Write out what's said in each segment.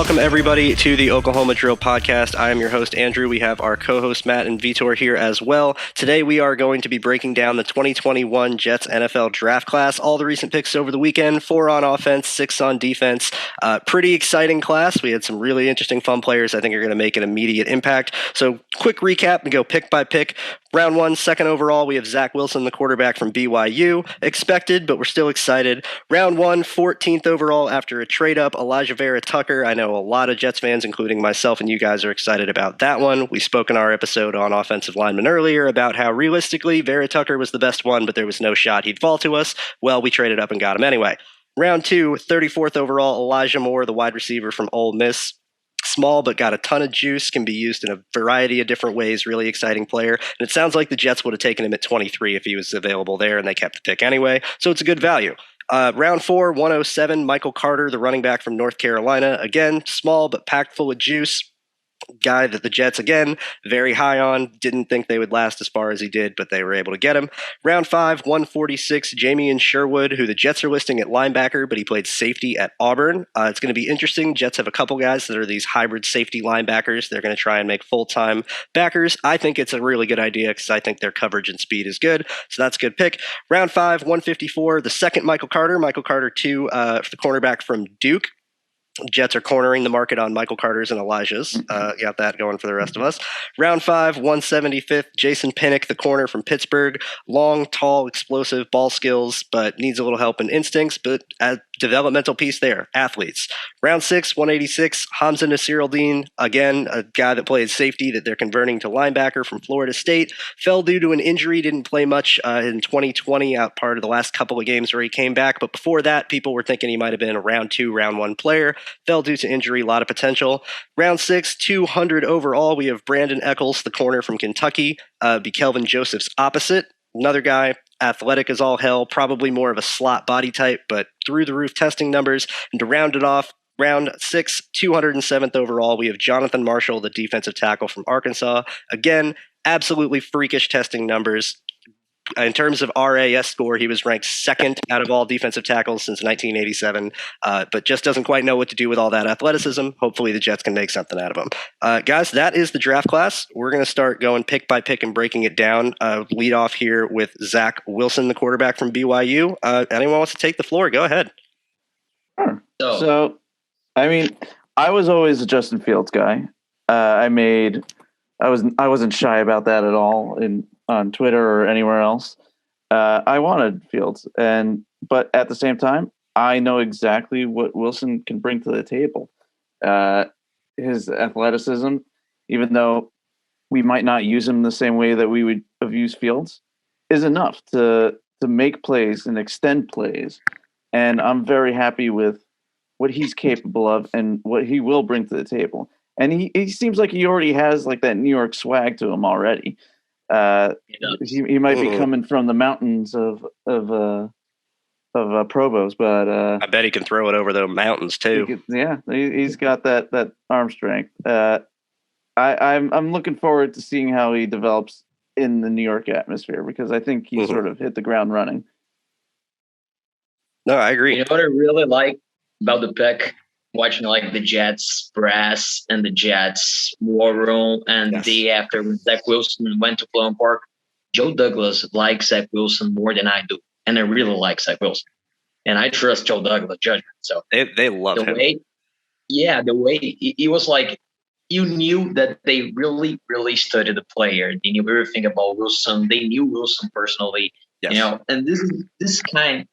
welcome everybody to the Oklahoma Drill Podcast. I am your host, Andrew. We have our co-host, Matt and Vitor here as well. Today we are going to be breaking down the 2021 Jets NFL draft class, all the recent picks over the weekend, 4 on offense, 6 on defense. Pretty exciting class. We had some really interesting, fun players I think are going to make an immediate impact. So quick recap and go pick by pick. Round 1, second overall, we have Zach Wilson, the quarterback from BYU. Expected, but we're still excited. Round 1, 14th overall after a trade-up, Elijah Vera-Tucker. I know a lot of Jets fans, including myself and you guys, are excited about that one. We spoke in our episode on offensive linemen earlier about how realistically Vera-Tucker was the best one, but there was no shot he'd fall to us. Well, we traded up and got him anyway. Round 2, 34th overall, Elijah Moore, the wide receiver from Ole Miss. Small, but got a ton of juice, can be used in a variety of different ways. Really exciting player. And it sounds like the Jets would have taken him at 23 if he was available there, and they kept the pick anyway. So it's a good value. Round 4, 107, Michael Carter, the running back from North Carolina. Again, small, but packed full of juice. Guy that the Jets, again, very high on. Didn't think they would last as far as he did, but they were able to get him. Round 5, 146, Jamie Sherwood, who the Jets are listing at linebacker, but he played safety at Auburn. It's going to be interesting. Jets have a couple guys that are these hybrid safety linebackers. They're going to try and make full-time backers. I think it's a really good idea because I think their coverage and speed is good. So that's a good pick. Round 5, 154, the second Michael Carter 2, for the cornerback from Duke. Jets are cornering the market on Michael Carter's and Elijah's. Got that going for the rest of us. Round 5, 175th, Jason Pinnock, the corner from Pittsburgh. Long, tall, explosive ball skills, but needs a little help in instincts, but a developmental piece there. Athletes. Round 6, 186, Hamza Nasir-Eldin, again, a guy that played safety that they're converting to linebacker from Florida State. Fell due to an injury, didn't play much in 2020, out part of the last couple of games where he came back, but before that, people were thinking he might have been a round 2, round 1 player. Fell due to injury, a lot of potential. Round 6, 200 overall, we have Brandon Eccles, the corner from Kentucky, be Kelvin Joseph's opposite. Another guy, athletic as all hell, probably more of a slot body type, but through-the-roof testing numbers. And to round it off, round 6, 207th overall, we have Jonathan Marshall, the defensive tackle from Arkansas. Again, absolutely freakish testing numbers. In terms of RAS score, he was ranked second out of all defensive tackles since 1987, but just doesn't quite know what to do with all that athleticism. Hopefully the Jets can make something out of him. Guys, that is the draft class. We're going to start going pick by pick and breaking it down. Lead off here with Zach Wilson, the quarterback from BYU. Anyone wants to take the floor? Go ahead. Sure. So, I mean, I was always a Justin Fields guy. I wasn't shy about that at all on Twitter or anywhere else. I wanted Fields, but at the same time, I know exactly what Wilson can bring to the table. His athleticism, even though we might not use him the same way that we would have used Fields, is enough to make plays and extend plays. And I'm very happy with what he's capable of and what he will bring to the table. And he seems like he already has like that New York swag to him already. He might be coming from the mountains of Provost, but I bet he can throw it over the mountains too. He's got that arm strength. I'm looking forward to seeing how he develops in the New York atmosphere because I think he sort of hit the ground running. No, I agree. You know what I really like about the pick? Watching like the Jets brass and the Jets war room, and the day after when Zach Wilson went to Florham Park, Joe Douglas likes Zach Wilson more than I do, and I really like Zach Wilson, and I trust Joe Douglas' judgment. So they love him. The way he was like, you knew that they really, really studied the player. They knew everything about Wilson. They knew Wilson personally. Yes. You know, and this kind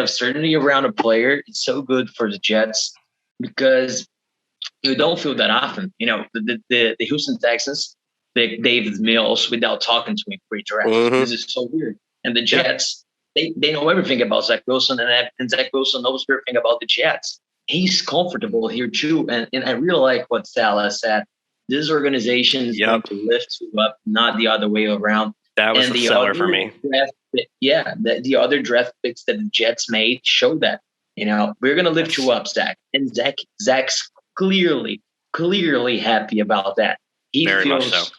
of certainty around a player is so good for the Jets. Because you don't feel that often. You know, the Houston Texans pick David Mills without talking to him pre-draft. This is so weird. And the Jets, they know everything about Zach Wilson, and Zach Wilson knows everything about the Jets. He's comfortable here too. And I really like what Salah said. This organization is going to lift you up, not the other way around. That was the seller for me. The other draft picks that the Jets made show that. You know, we're going to lift you up, Zach. And Zach's clearly happy about that. He Very feels, much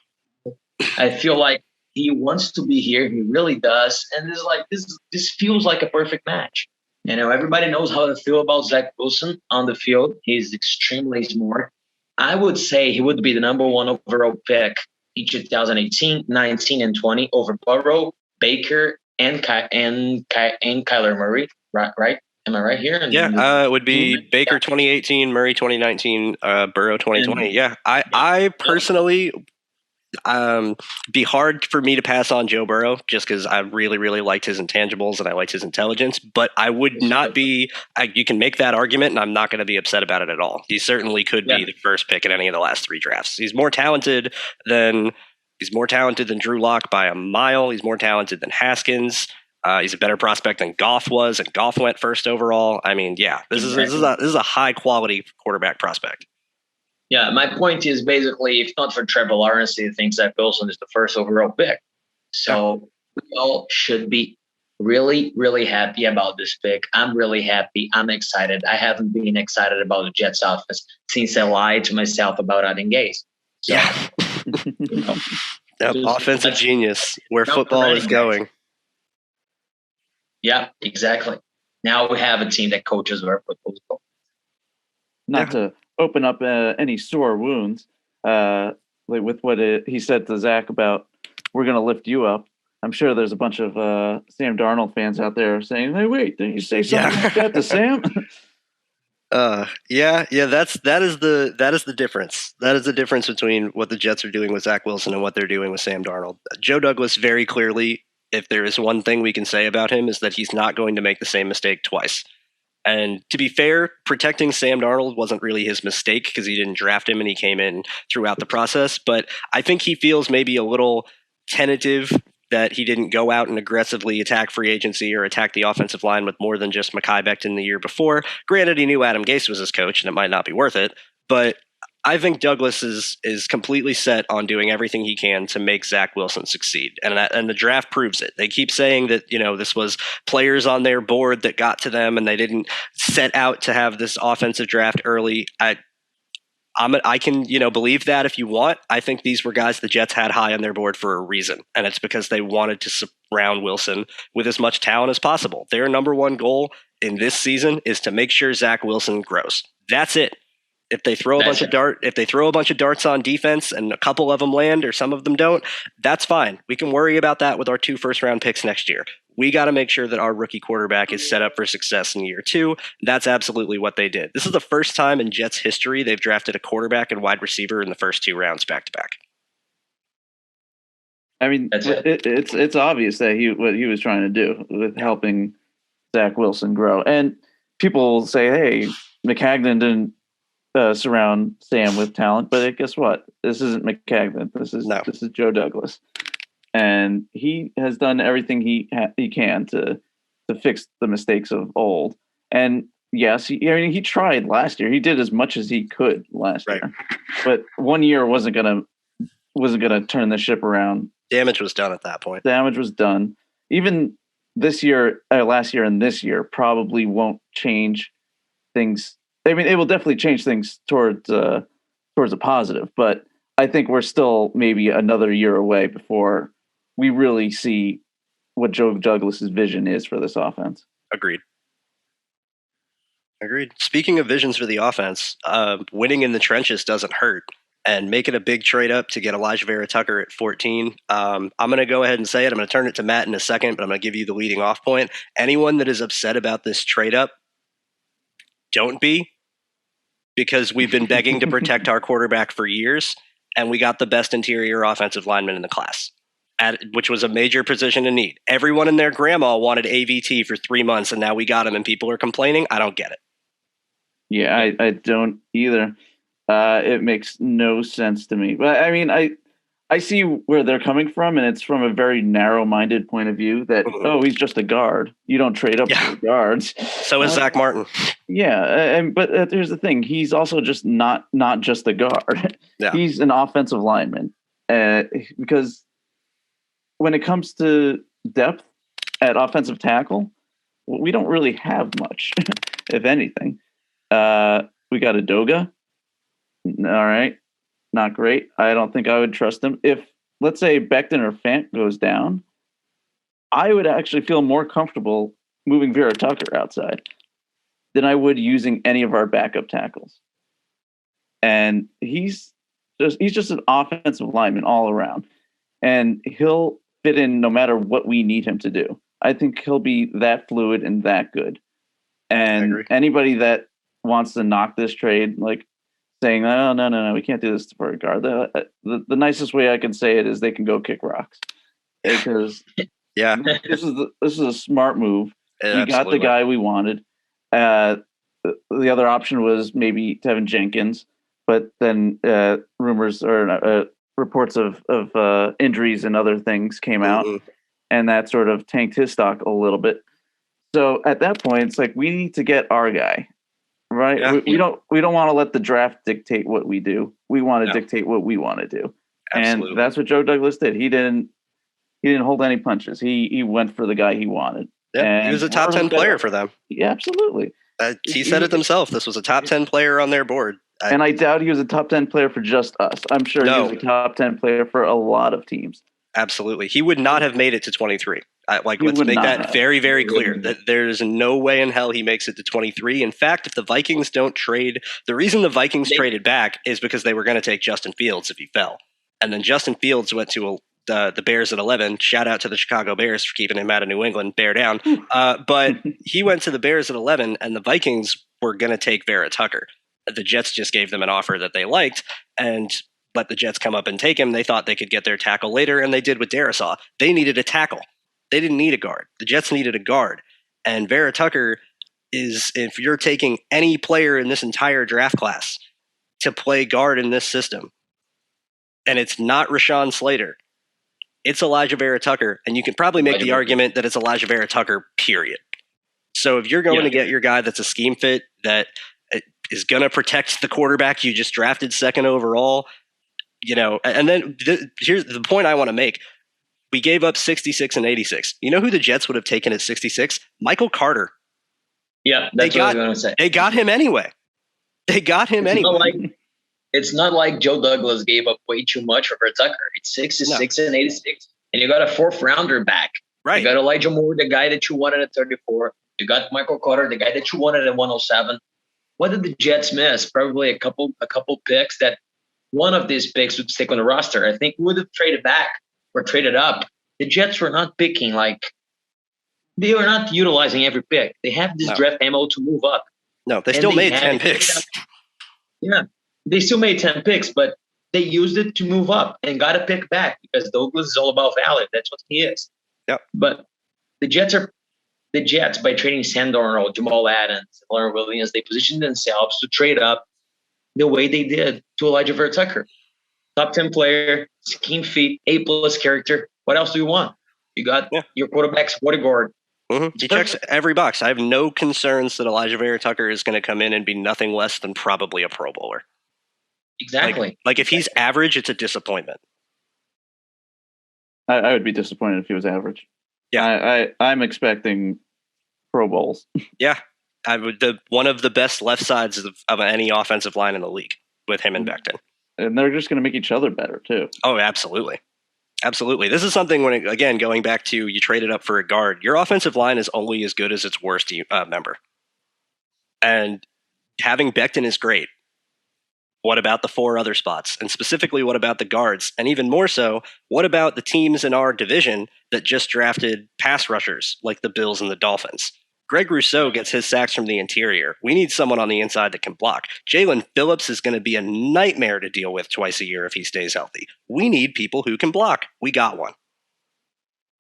so. I feel like he wants to be here. He really does. And it's like, this feels like a perfect match. Everybody knows how to feel about Zach Wilson on the field. He's extremely smart. I would say he would be the number one overall pick in 2018, 19, and 20 over Burrow, Baker, and Kyler Murray. Right? Am I right here? It would be Baker 2018, Murray 2019, Burrow 2020. I personally, be hard for me to pass on Joe Burrow just because I really, really liked his intangibles and I liked his intelligence. But I would not be. You can make that argument, and I'm not going to be upset about it at all. He certainly could be the first pick in any of the last 3 drafts. He's more talented than Drew Lock by a mile. He's more talented than Haskins. He's a better prospect than Goff was, and Goff went first overall. I mean, this is a high quality quarterback prospect. Yeah, my point is basically, if not for Trevor Lawrence, he thinks that Wilson is the first overall pick. So we all should be really, really happy about this pick. I'm really happy. I'm excited. I haven't been excited about the Jets offense since I lied to myself about Adam Gase. So, offensive genius, where football is going. Yeah, exactly. Now we have a team that coaches where football is going. Not to open up any sore wounds, like with what he said to Zach about, we're going to lift you up. I'm sure there's a bunch of Sam Darnold fans out there saying, "Hey, wait, didn't you say something like that to Sam?" That is the difference. That is the difference between what the Jets are doing with Zach Wilson and what they're doing with Sam Darnold. Joe Douglas very clearly, if there is one thing we can say about him, is that he's not going to make the same mistake twice. And to be fair, protecting Sam Darnold wasn't really his mistake because he didn't draft him and he came in throughout the process. But I think he feels maybe a little tentative that he didn't go out and aggressively attack free agency or attack the offensive line with more than just Mekhi Becton the year before. Granted, he knew Adam Gase was his coach and it might not be worth it, but I think Douglas is completely set on doing everything he can to make Zach Wilson succeed, and the draft proves it. They keep saying that this was players on their board that got to them, and they didn't set out to have this offensive draft early. I can believe that if you want. I think these were guys the Jets had high on their board for a reason, and it's because they wanted to surround Wilson with as much talent as possible. Their number one goal in this season is to make sure Zach Wilson grows. That's it. If they throw a bunch of darts on defense and a couple of them land or some of them don't, that's fine. We can worry about that with our 2 first-round picks next year. We got to make sure that our rookie quarterback is set up for success in year 2. That's absolutely what they did. This is the first time in Jets history they've drafted a quarterback and wide receiver in the first 2 rounds back-to-back. I mean, it's obvious that what he was trying to do with helping Zach Wilson grow. And people say, hey, McCagnon didn't surround Sam with talent, but guess what? This isn't McCagnon. This is Joe Douglas, and he has done everything he can to fix the mistakes of old. And yes, he tried last year. He did as much as he could last year, but 1 year wasn't gonna turn the ship around. Damage was done at that point. Damage was done. Even this year, last year, and this year probably won't change things. I mean, it will definitely change things towards a positive, but I think we're still maybe another year away before we really see what Joe Douglas's vision is for this offense. Agreed. Speaking of visions for the offense, winning in the trenches doesn't hurt, and making a big trade up to get Elijah Vera-Tucker at 14. I'm going to go ahead and say it. I'm going to turn it to Matt in a second, but I'm going to give you the leading off point. Anyone that is upset about this trade up, don't be, because we've been begging to protect our quarterback for years, and we got the best interior offensive lineman in the class, which was a major position in need. Everyone and their grandma wanted AVT for 3 months, and now we got him, and people are complaining. I don't get it. Yeah, I don't either. It makes no sense to me. But I mean, I see where they're coming from, and it's from a very narrow-minded point of view that, he's just a guard. You don't trade up for guards. So is Zach Martin. Yeah, but here's the thing. He's also just not just a guard. Yeah. He's an offensive lineman. Because when it comes to depth at offensive tackle, we don't really have much, if anything. We got Adoga. All right. Not great. I don't think I would trust him. If, let's say, Becton or Fant goes down, I would actually feel more comfortable moving Vera-Tucker outside than I would using any of our backup tackles. And he's just an offensive lineman all around. And he'll fit in no matter what we need him to do. I think he'll be that fluid and that good. And anybody that wants to knock this trade, like saying, "Oh, no, we can't do this for a guard," the nicest way I can say it is they can go kick rocks, because this is a smart move. We got the guy we wanted. The other option was maybe Tevin Jenkins, but then rumors or reports of injuries and other things came out, and that sort of tanked his stock a little bit. So at that point, it's like we need to get our guy, right? Yeah. We don't want to let the draft dictate what we do. We want to dictate what we want to do, Absolutely. And that's what Joe Douglas did. He didn't hold any punches. He went for the guy he wanted. Yeah, and he was a top 10 player for them. Yeah, absolutely. He said it himself. This was a top 10 player on their board. And I doubt he was a top 10 player for just us. I'm sure he was a top 10 player for a lot of teams. Absolutely. He would not have made it to 23. Let's make that very, very clear that there's no way in hell he makes it to 23. In fact, if the Vikings don't trade, the reason the Vikings traded back is because they were going to take Justin Fields if he fell. And then Justin Fields went to the Bears at 11. Shout out to the Chicago Bears for keeping him out of New England. Bear down. But he went to the Bears at 11, and the Vikings were going to take Vera-Tucker. The Jets just gave them an offer that they liked and let the Jets come up and take him. They thought they could get their tackle later, and they did with Darisaw. They needed a tackle. They didn't need a guard. The Jets needed a guard. And Vera-Tucker is, if you're taking any player in this entire draft class to play guard in this system, and it's not Rashawn Slater, it's Elijah Vera-Tucker, and you can probably make the argument that it's Elijah Vera-Tucker, period. So if you're going to get your guy that's a scheme fit, that is going to protect the quarterback you just drafted second overall, and then here's the point I want to make. We gave up 66 and 86. You know who the Jets would have taken at 66? Michael Carter. Yeah, that's what I was going to say. They got him anyway. It's not like Joe Douglas gave up way too much for Tucker. It's 66 and 86. And you got a fourth rounder back. Right. You got Elijah Moore, the guy that you wanted at 34. You got Michael Carter, the guy that you wanted at 107. What did the Jets miss? Probably a couple picks that one of these picks would stick on the roster. I think we would have traded back or traded up. The Jets were not picking they were not utilizing every pick. They have this draft ammo to move up. No, they still made 10 picks. Yeah, they still made 10 picks, but they used it to move up and got a pick back because Douglas is all about value. That's what he is. Yep. But the Jets, by trading Sam Darnold, Jamal Adams, and Larry Williams, they positioned themselves to trade up the way they did to Elijah Vera-Tucker. Top 10 player, scheme feet, A+ character. What else do you want? You got your quarterback's bodyguard. Mm-hmm. He checks every box. I have no concerns that Elijah Vera-Tucker is going to come in and be nothing less than probably a Pro Bowler. Exactly. Like if he's average, it's a disappointment. I would be disappointed if he was average. Yeah, I'm expecting Pro Bowls. Yeah, I would. One of the best left sides of any offensive line in the league with him and Becton. And they're just going to make each other better too. Oh, absolutely. Absolutely. This is something when, again, going back to you traded up for a guard, your offensive line is only as good as its worst member. And having Becton is great. What about the 4 other spots? And specifically, what about the guards? And even more so, what about the teams in our division that just drafted pass rushers like the Bills and the Dolphins? Greg Rousseau gets his sacks from the interior. We need someone on the inside that can block. Jalen Phillips is going to be a nightmare to deal with twice a year if he stays healthy. We need people who can block. We got one.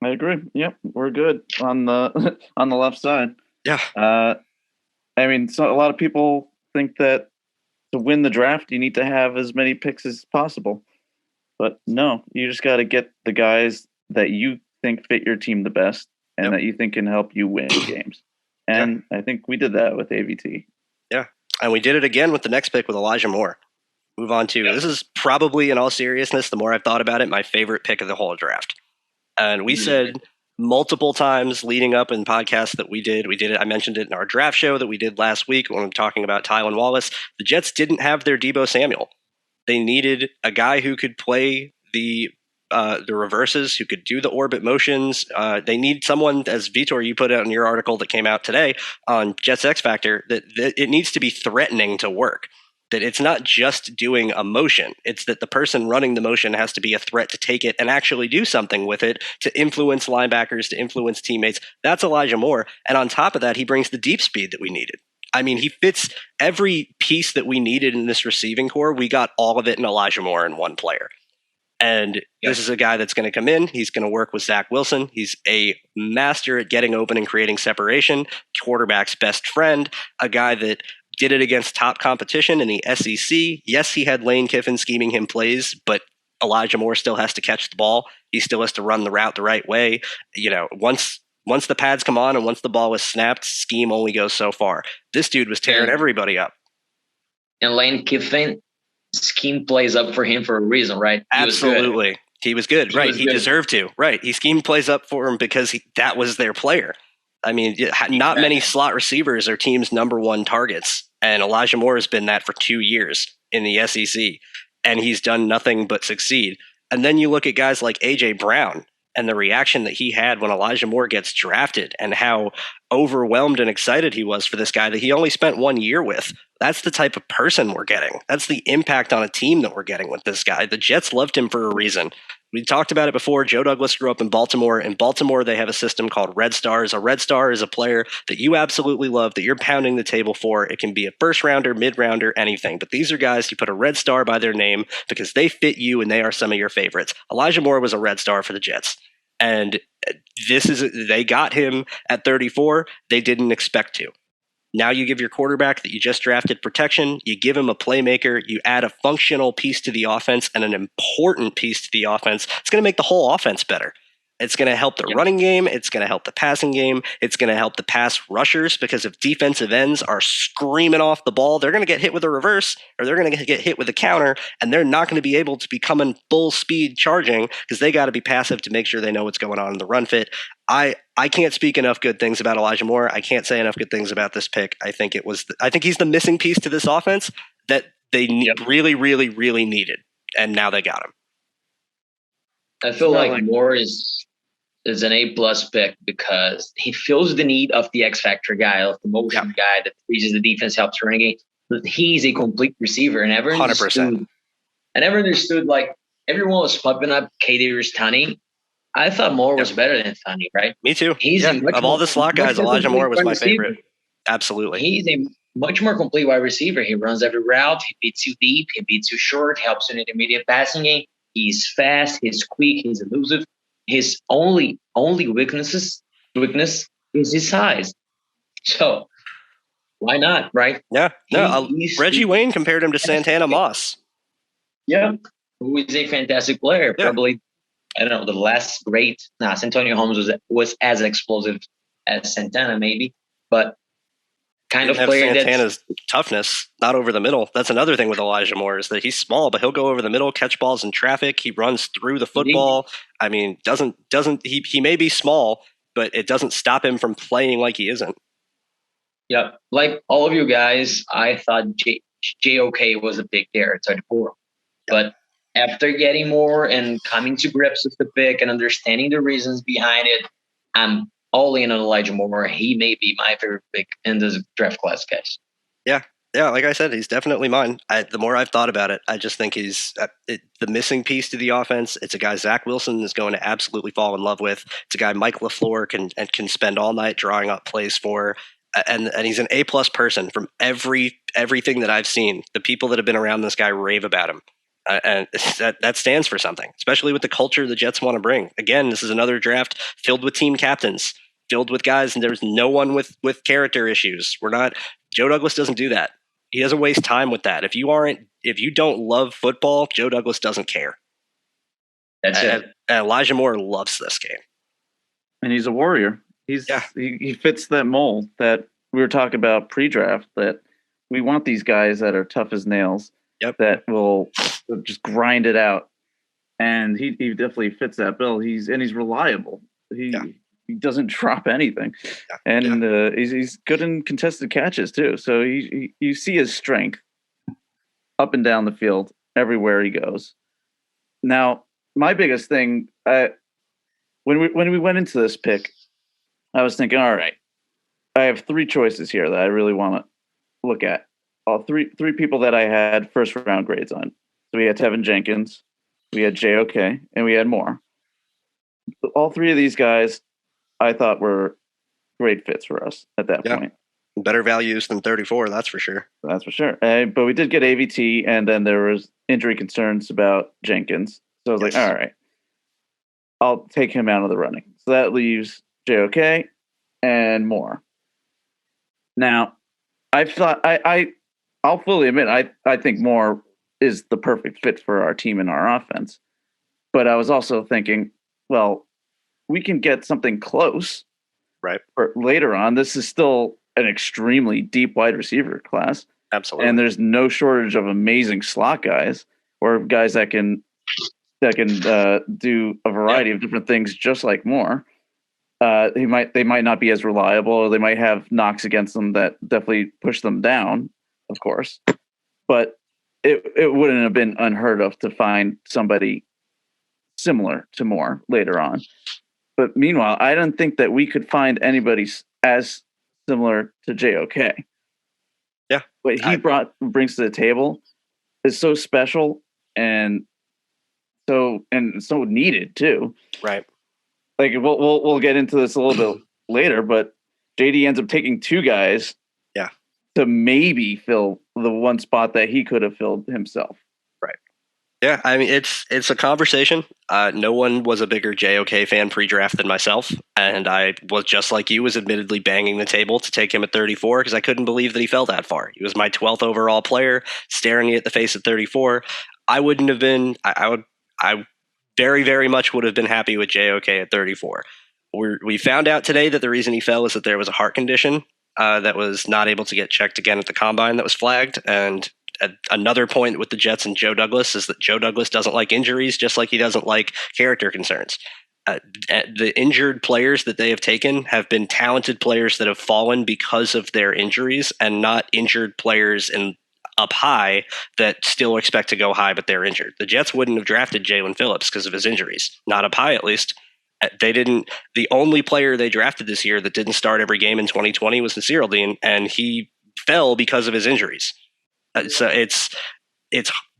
I agree. Yep, we're good on the on the left side. Yeah. I mean, so a lot of people think that to win the draft, you need to have as many picks as possible. But no, you just got to get the guys that you think fit your team the best and that you think can help you win games. And I think we did that with AVT. Yeah. And we did it again with the next pick with Elijah Moore. Move on to, this is probably, in all seriousness, the more I've thought about it, my favorite pick of the whole draft. And we said multiple times leading up in podcasts that we did it. I mentioned it in our draft show that we did last week when we were talking about Tylan Wallace. The Jets didn't have their Deebo Samuel. They needed a guy who could play the the reverses, who could do the orbit motions. They need someone, as Vitor, you put out in your article that came out today on Jets X Factor, that it needs to be threatening to work. That it's not just doing a motion. It's that the person running the motion has to be a threat to take it and actually do something with it to influence linebackers, to influence teammates. That's Elijah Moore. And on top of that, he brings the deep speed that we needed. I mean, he fits every piece that we needed in this receiving core. We got all of it in Elijah Moore in one player. And this is a guy that's going to come in. He's going to work with Zach Wilson. He's a master at getting open and creating separation, quarterback's best friend, a guy that did it against top competition in the SEC. Yes, he had Lane Kiffin scheming him plays, but Elijah Moore still has to catch the ball. He still has to run the route the right way. You know, once the pads come on and once the ball was snapped, scheme only goes so far. This dude was tearing everybody up. And Lane Kiffin scheme plays up for him for a reason, right? Absolutely. He was good. Right. He deserved to. Right. He schemed plays up for him because that was their player. I mean, not many slot receivers are teams' number one targets. And Elijah Moore has been that for 2 years in the SEC. And he's done nothing but succeed. And then you look at guys like A.J. Brown and the reaction that he had when Elijah Moore gets drafted and how overwhelmed and excited he was for this guy that he only spent 1 year with. That's the type of person we're getting. That's the impact on a team that we're getting with this guy. The Jets loved him for a reason. We talked about it before. Joe Douglas grew up in Baltimore. In Baltimore, they have a system called Red Stars. A Red Star is a player that you absolutely love, that you're pounding the table for. It can be a first rounder, mid rounder, anything. But these are guys you put a Red Star by their name because they fit you and they are some of your favorites. Elijah Moore was a Red Star for the Jets. And they got him at 34. They didn't expect to. Now you give your quarterback that you just drafted protection, you give him a playmaker, you add a functional piece to the offense and an important piece to the offense. It's going to make the whole offense better. It's going to help the running game. It's going to help the passing game. It's going to help the pass rushers because if defensive ends are screaming off the ball, they're going to get hit with a reverse or they're going to get hit with a counter, and they're not going to be able to be coming full speed charging because they got to be passive to make sure they know what's going on in the run fit. I can't speak enough good things about Elijah Moore. I can't say enough good things about this pick. I think he's the missing piece to this offense that they really, really, really needed, and now they got him. I feel like Moore is an A+ pick because he fills the need of the X Factor guy, of the motion guy that freezes the defense, helps running game. He's a complete receiver, and 100%. I never understood like everyone was pumping up Kadarius Toney. I thought Moore was better than Toney, right? Me too. Of all the slot guys, Elijah Moore was my favorite. Absolutely. He's a much more complete wide receiver. He runs every route. He beats you deep. He beats you short. Helps in intermediate passing game. He's fast. He's quick. He's elusive. His only weakness is his size. So why not, right? Yeah. No. Reggie Wayne compared him to Santana Moss. Yeah, who is a fantastic player. Yeah. Probably, I don't know, the last great. Santonio Holmes was as explosive as Santana, maybe, but kind of player Santana's toughness, not over the middle. That's another thing with Elijah Moore is that he's small, but he'll go over the middle, catch balls in traffic. He runs through the football. I mean, he may be small, but it doesn't stop him from playing like he isn't. Yeah, like all of you guys, I thought JOK was a pick there at 34. But after getting more and coming to grips with the pick and understanding the reasons behind it, I'm all in on Elijah Moore. He may be my favorite pick in this draft class, guys. Yeah, like I said, he's definitely mine. The more I've thought about it, I just think he's the missing piece to the offense. It's a guy Zach Wilson is going to absolutely fall in love with. It's a guy Mike LaFleur can spend all night drawing up plays for. And he's an A+ person from everything that I've seen. The people that have been around this guy rave about him. And that stands for something, especially with the culture the Jets want to bring. Again, this is another draft filled with team captains, filled with guys, and there's no one with character issues. Joe Douglas doesn't do that. He doesn't waste time with that. If you don't love football, Joe Douglas doesn't care. That's it. And Elijah Moore loves this game. And he's a warrior. He fits that mold that we were talking about pre-draft, that we want these guys that are tough as nails, that will just grind it out. And he definitely fits that bill. He's reliable. He doesn't drop anything. And he's good in contested catches too. So you see his strength up and down the field everywhere he goes. Now, my biggest thing when we went into this pick, I was thinking, all right, I have three choices here that I really want to look at. All three people that I had first round grades on. So we had Tevin Jenkins, we had JOK, and we had Moore. All three of these guys I thought were great fits for us at that point. Better values than 34, that's for sure. That's for sure. But we did get AVT, and then there was injury concerns about Jenkins. So I was like, all right, I'll take him out of the running. So that leaves JOK and Moore. Now, I thought I'll fully admit I think Moore is the perfect fit for our team and our offense. But I was also thinking, well, we can get something close, right? For later on. This is still an extremely deep wide receiver class. Absolutely. And there's no shortage of amazing slot guys or guys that can do a variety of different things just like Moore. They might not be as reliable, or they might have knocks against them that definitely push them down, of course. But it wouldn't have been unheard of to find somebody similar to Moore later on. But meanwhile, I don't think that we could find anybody as similar to JOK. Yeah. What he brings to the table is so special and so needed too. Right. Like we'll get into this a little bit later, but JD ends up taking two guys to maybe fill the one spot that he could have filled himself. Right. Yeah, I mean, it's a conversation. No one was a bigger JOK fan pre-draft than myself, and I was just like you, was admittedly banging the table to take him at 34 because I couldn't believe that he fell that far. He was my 12th overall player, staring me at the face at 34. I wouldn't have been. I very, very much would have been happy with JOK at 34. We found out today that the reason he fell is that there was a heart condition that was not able to get checked again at the combine that was flagged. And another point with the Jets and Joe Douglas is that Joe Douglas doesn't like injuries, just like he doesn't like character concerns. The injured players that they have taken have been talented players that have fallen because of their injuries, and not injured players up high that still expect to go high, but they're injured. The Jets wouldn't have drafted Jalen Phillips because of his injuries. Not up high, at least. They didn't. The only player they drafted this year that didn't start every game in 2020 was Nasirildeen, and he fell because of his injuries. So it's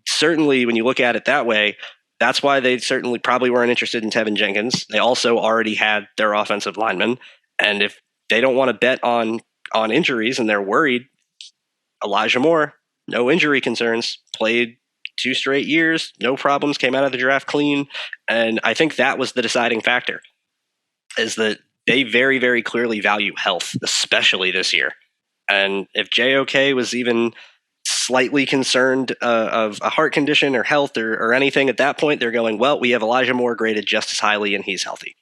certainly, when you look at it that way, that's why they certainly probably weren't interested in Tevin Jenkins. They also already had their offensive lineman, and if they don't want to bet on injuries and they're worried, Elijah Moore, no injury concerns, played 2 straight years, no problems, came out of the draft clean. And I think that was the deciding factor, is that they very, very clearly value health, especially this year. And if JOK was even slightly concerned of a heart condition or health or anything at that point, they're going, well, we have Elijah Moore graded just as highly and he's healthy.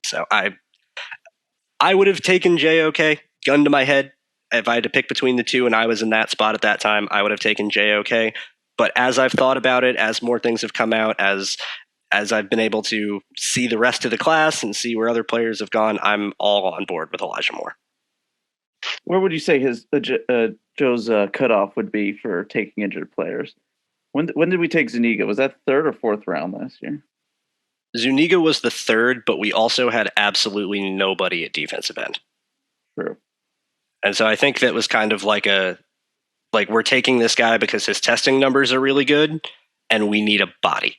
So I would have taken JOK, gun to my head. If I had to pick between the two and I was in that spot at that time, I would have taken JOK. But as I've thought about it, as more things have come out, as I've been able to see the rest of the class and see where other players have gone, I'm all on board with Elijah Moore. Where would you say his Joe's cutoff would be for taking injured players? When did we take Zuniga? Was that 3rd or 4th round last year? Zuniga was the 3rd, but we also had absolutely nobody at defensive end. True. And so I think that was kind of like we're taking this guy because his testing numbers are really good and we need a body.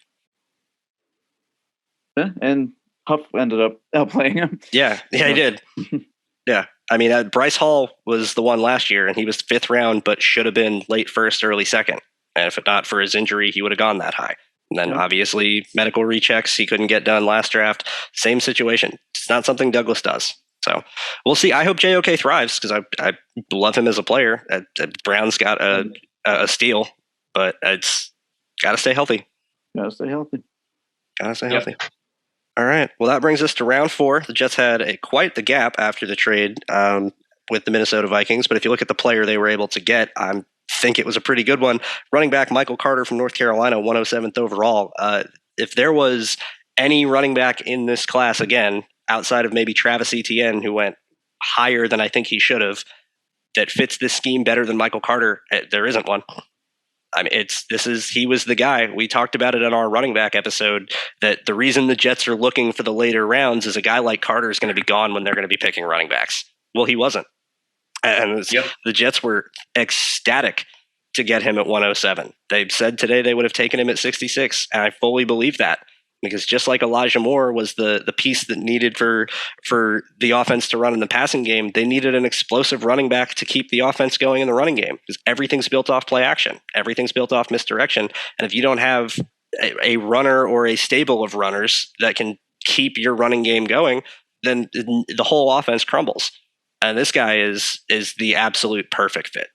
Yeah, and Huff ended up outplaying him. Yeah, he did. Yeah. I mean, Bryce Hall was the one last year, and he was 5th round, but should have been late 1st, early 2nd. And if not for his injury, he would have gone that high. And then obviously medical rechecks he couldn't get done last draft. Same situation. It's not something Douglas does. So we'll see. I hope JOK thrives because I love him as a player. Brown's got a steal, but it's got to stay healthy. Gotta stay healthy. All right. Well, that brings us to round 4. The Jets had quite the gap after the trade with the Minnesota Vikings. But if you look at the player they were able to get, I think it was a pretty good one. Running back Michael Carter from North Carolina, 107th overall. If there was any running back in this class, again, outside of maybe Travis Etienne, who went higher than I think he should have, that fits this scheme better than Michael Carter, there isn't one. I mean, he was the guy. We talked about it in our running back episode, that the reason the Jets are looking for the later rounds is a guy like Carter is going to be gone when they're going to be picking running backs. Well, he wasn't. And the Jets were ecstatic to get him at 107. They said today they would have taken him at 66, and I fully believe that. Because just like Elijah Moore was the piece that needed for the offense to run in the passing game, they needed an explosive running back to keep the offense going in the running game. Because everything's built off play action. Everything's built off misdirection. And if you don't have a runner or a stable of runners that can keep your running game going, then the whole offense crumbles. And this guy is the absolute perfect fit.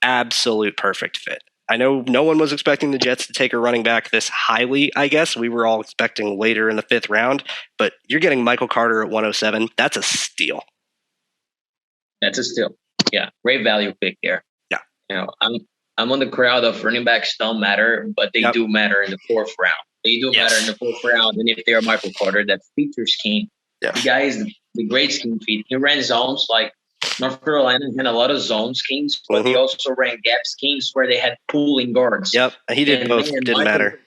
Absolute perfect fit. I know no one was expecting the Jets to take a running back this highly, I guess. We were all expecting later in the 5th round, but you're getting Michael Carter at 107. That's a steal. That's a steal. Yeah, great value pick there. Yeah. You know, I'm on the crowd of running backs don't matter, but they do matter in the 4th round. They do matter in the 4th round, and if they're Michael Carter, that feature scheme. Yeah. The guy is the great scheme feed. He ran zones like North Carolina had a lot of zone schemes, but he also ran gap schemes where they had pulling guards. Yep, he did both. Didn't matter.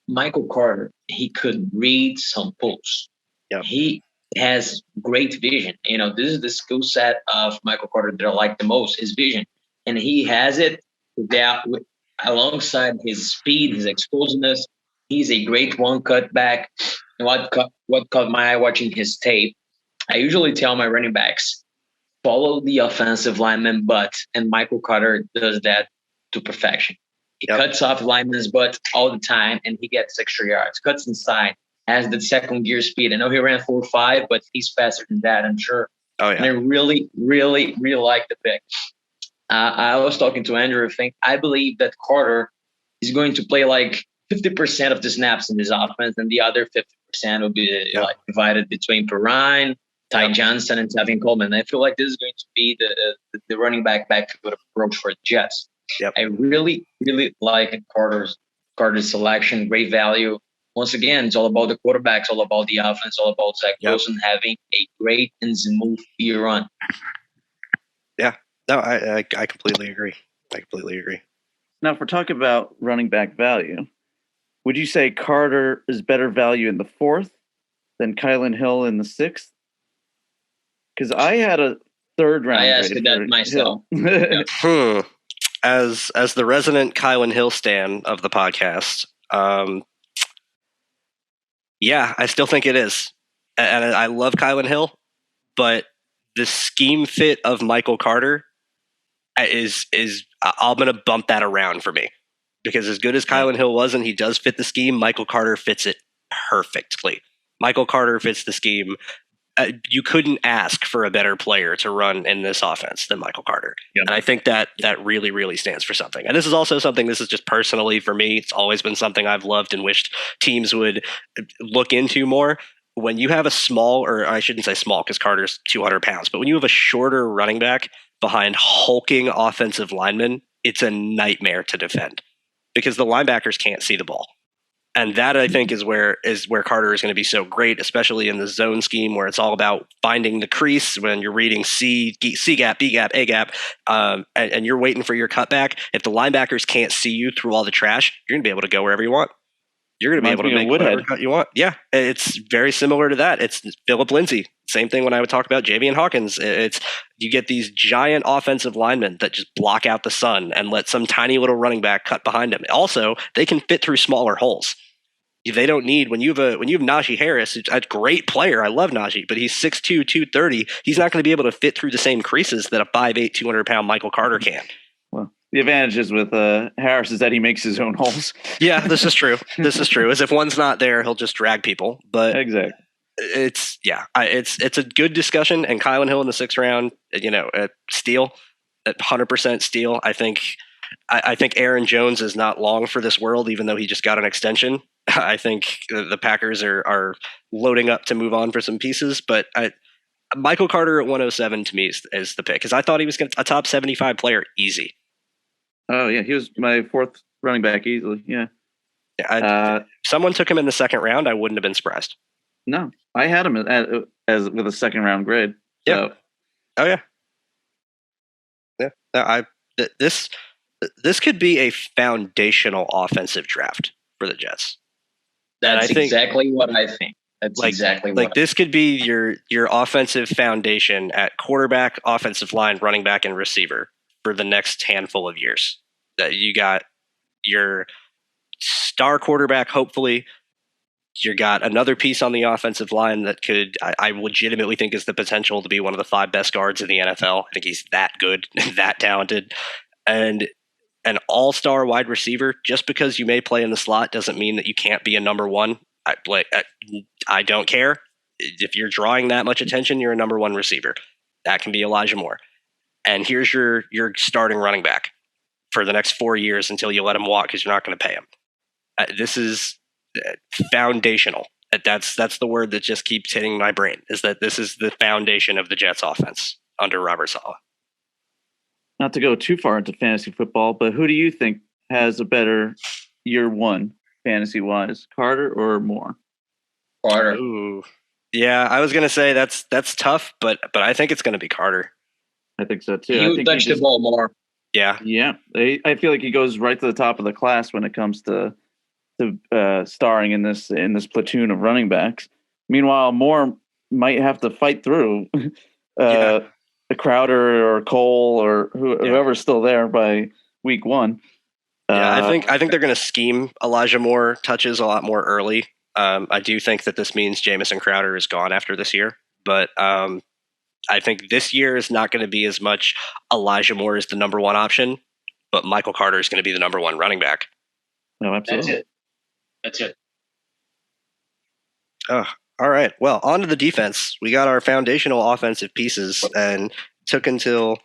Michael Carter, he could read some pulls. Yep. He has great vision. You know, this is the skill set of Michael Carter that I like the most, his vision. And he has it alongside his speed, his explosiveness. He's a great one cutback. And what caught my eye watching his tape, I usually tell my running backs, follow the offensive lineman butt, and Michael Carter does that to perfection. He cuts off lineman's butt all the time, and he gets extra yards. Cuts inside, has the second gear speed. I know he ran 4.5, but he's faster than that, I'm sure. Oh, yeah. And I really, really, really like the pick. I was talking to Andrew. I believe that Carter is going to play like 50% of the snaps in this offense, and the other 50% will be like divided between Perrine, Ty Johnson, and Tevin Coleman. I feel like this is going to be the running backfield approach for the Jets. Yep. I really, really like Carter's selection. Great value. Once again, it's all about the quarterbacks, all about the offense, all about Zach Wilson having a great and smooth year run. Yeah. No, I completely agree. Now, if we're talking about running back value, would you say Carter is better value in the 4th than Kylan Hill in the 6th? Because I had a 3rd round. I asked that myself. As the resident Kylan Hill stan of the podcast, I still think it is. And I love Kylan Hill, but the scheme fit of Michael Carter is I'm going to bump that around for me. Because as good as Kylan Hill was, and he does fit the scheme, Michael Carter fits it perfectly. Michael Carter fits the scheme. You couldn't ask for a better player to run in this offense than Michael Carter. Yep. And I think that really, really stands for something. And this is also something, this is just personally for me, it's always been something I've loved and wished teams would look into more. When you have a small, or I shouldn't say small because Carter's 200 pounds, but when you have a shorter running back behind hulking offensive linemen, it's a nightmare to defend because the linebackers can't see the ball. And that, I think, is where Carter is going to be so great, especially in the zone scheme where it's all about finding the crease when you're reading C gap, B gap, A gap, and you're waiting for your cutback. If the linebackers can't see you through all the trash, you're going to be able to go wherever you want. You're going to be able to make whatever cut you want. Yeah, it's very similar to that. It's Phillip Lindsay. Same thing when I would talk about Javian Hawkins. It's you get these giant offensive linemen that just block out the sun and let some tiny little running back cut behind them. Also, they can fit through smaller holes. They don't need when you have Najee Harris, a great player. I love Najee, but he's 6'2", 230. He's not going to be able to fit through the same creases that a 5'8", 200-pound Michael Carter can. Well, the advantages with Harris is that he makes his own holes. Yeah, this is true. As if one's not there, he'll just drag people. But exactly. It's a good discussion. And Kylan Hill in the 6th round, steal, 100% steal. I think Aaron Jones is not long for this world, even though he just got an extension. I think the Packers are loading up to move on for some pieces. But Michael Carter at 107 to me is the pick because I thought he was a top 75 player easy. Oh, yeah. He was my 4th running back easily. Yeah. If someone took him in the 2nd round, I wouldn't have been surprised. No, I had him as with a 2nd round grade. So. Yeah. Oh, yeah. Yeah. This could be a foundational offensive draft for the Jets. That's exactly what I think. That's exactly what this could be your offensive foundation at quarterback, offensive line, running back, and receiver for the next handful of years. That you got your star quarterback, hopefully. You got another piece on the offensive line that could, I legitimately think, is the potential to be one of the 5 best guards in the NFL. I think he's that good, that talented. And an all-star wide receiver, just because you may play in the slot doesn't mean that you can't be a number one. I don't care. If you're drawing that much attention, you're a number 1 receiver. That can be Elijah Moore. And here's your starting running back for the next 4 years until you let him walk because you're not going to pay him. This is foundational. That's the word that just keeps hitting my brain, is that this is the foundation of the Jets offense under Robert Saleh. Not to go too far into fantasy football, but who do you think has a better year one fantasy-wise, Carter or Moore? Carter. Ooh. Yeah, I was going to say that's tough, but I think it's going to be Carter. I think so too. You touch the ball more. Yeah. Yeah. I feel like he goes right to the top of the class when it comes to starring in this platoon of running backs. Meanwhile, Moore might have to fight through a Crowder or Cole or whoever's still there by week 1. Yeah, I think they're going to scheme Elijah Moore touches a lot more early. I do think that this means Jamison Crowder is gone after this year, but I think this year is not going to be as much Elijah Moore as the number 1 option, but Michael Carter is going to be the number 1 running back. No, absolutely. That's it. Oh, all right. Well, on to the defense. We got our foundational offensive pieces, and took until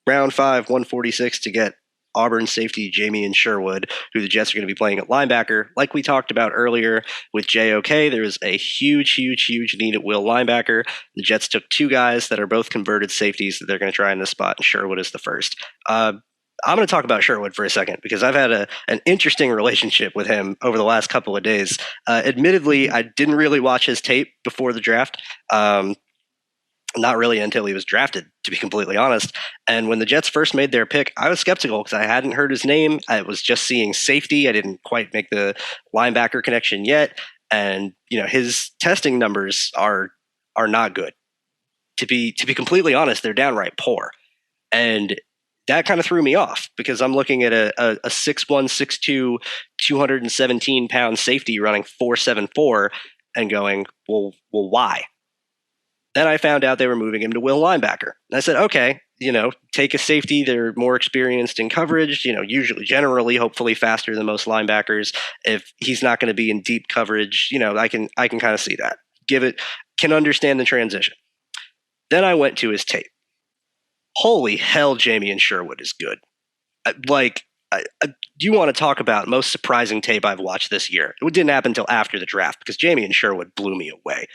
round 5, 146 to get Auburn safety Jamien Sherwood, who the Jets are going to be playing at linebacker. Like we talked about earlier with JOK, there is a huge need at will linebacker. The Jets took 2 guys that are both converted safeties that they're going to try in this spot, and Sherwood is the first. I'm going to talk about Sherwood for a second because I've had an interesting relationship with him over the last couple of days. Admittedly, I didn't really watch his tape before the draft. Not really until he was drafted, to be completely honest. And when the Jets first made their pick, I was skeptical because I hadn't heard his name. I was just seeing safety. I didn't quite make the linebacker connection yet. And his testing numbers are not good. To be completely honest, they're downright poor. And that kind of threw me off because I'm looking at a 6'1", 6'2", 217-pound safety running 4.74 and going, well, why? Then I found out they were moving him to will linebacker. And I said, okay, take a safety. They're more experienced in coverage, generally, hopefully faster than most linebackers. If he's not going to be in deep coverage, I can kind of see that. Can understand the transition. Then I went to his tape. Holy hell, Jamien Sherwood is good. You want to talk about most surprising tape I've watched this year. It didn't happen until after the draft because Jamien Sherwood blew me away.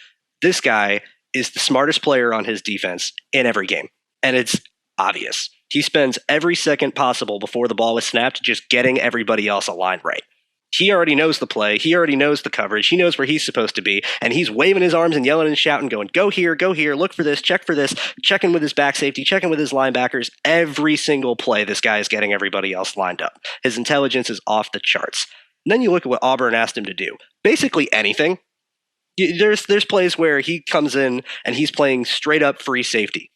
This guy is the smartest player on his defense in every game, and it's obvious. He spends every second possible before the ball is snapped just getting everybody else aligned right. He already knows the play. He already knows the coverage. He knows where he's supposed to be. And he's waving his arms and yelling and shouting, going, go here, look for this, checking with his back safety, checking with his linebackers. Every single play, this guy is getting everybody else lined up. His intelligence is off the charts. And then you look at what Auburn asked him to do. Basically anything. There's plays where he comes in and he's playing straight up free safety.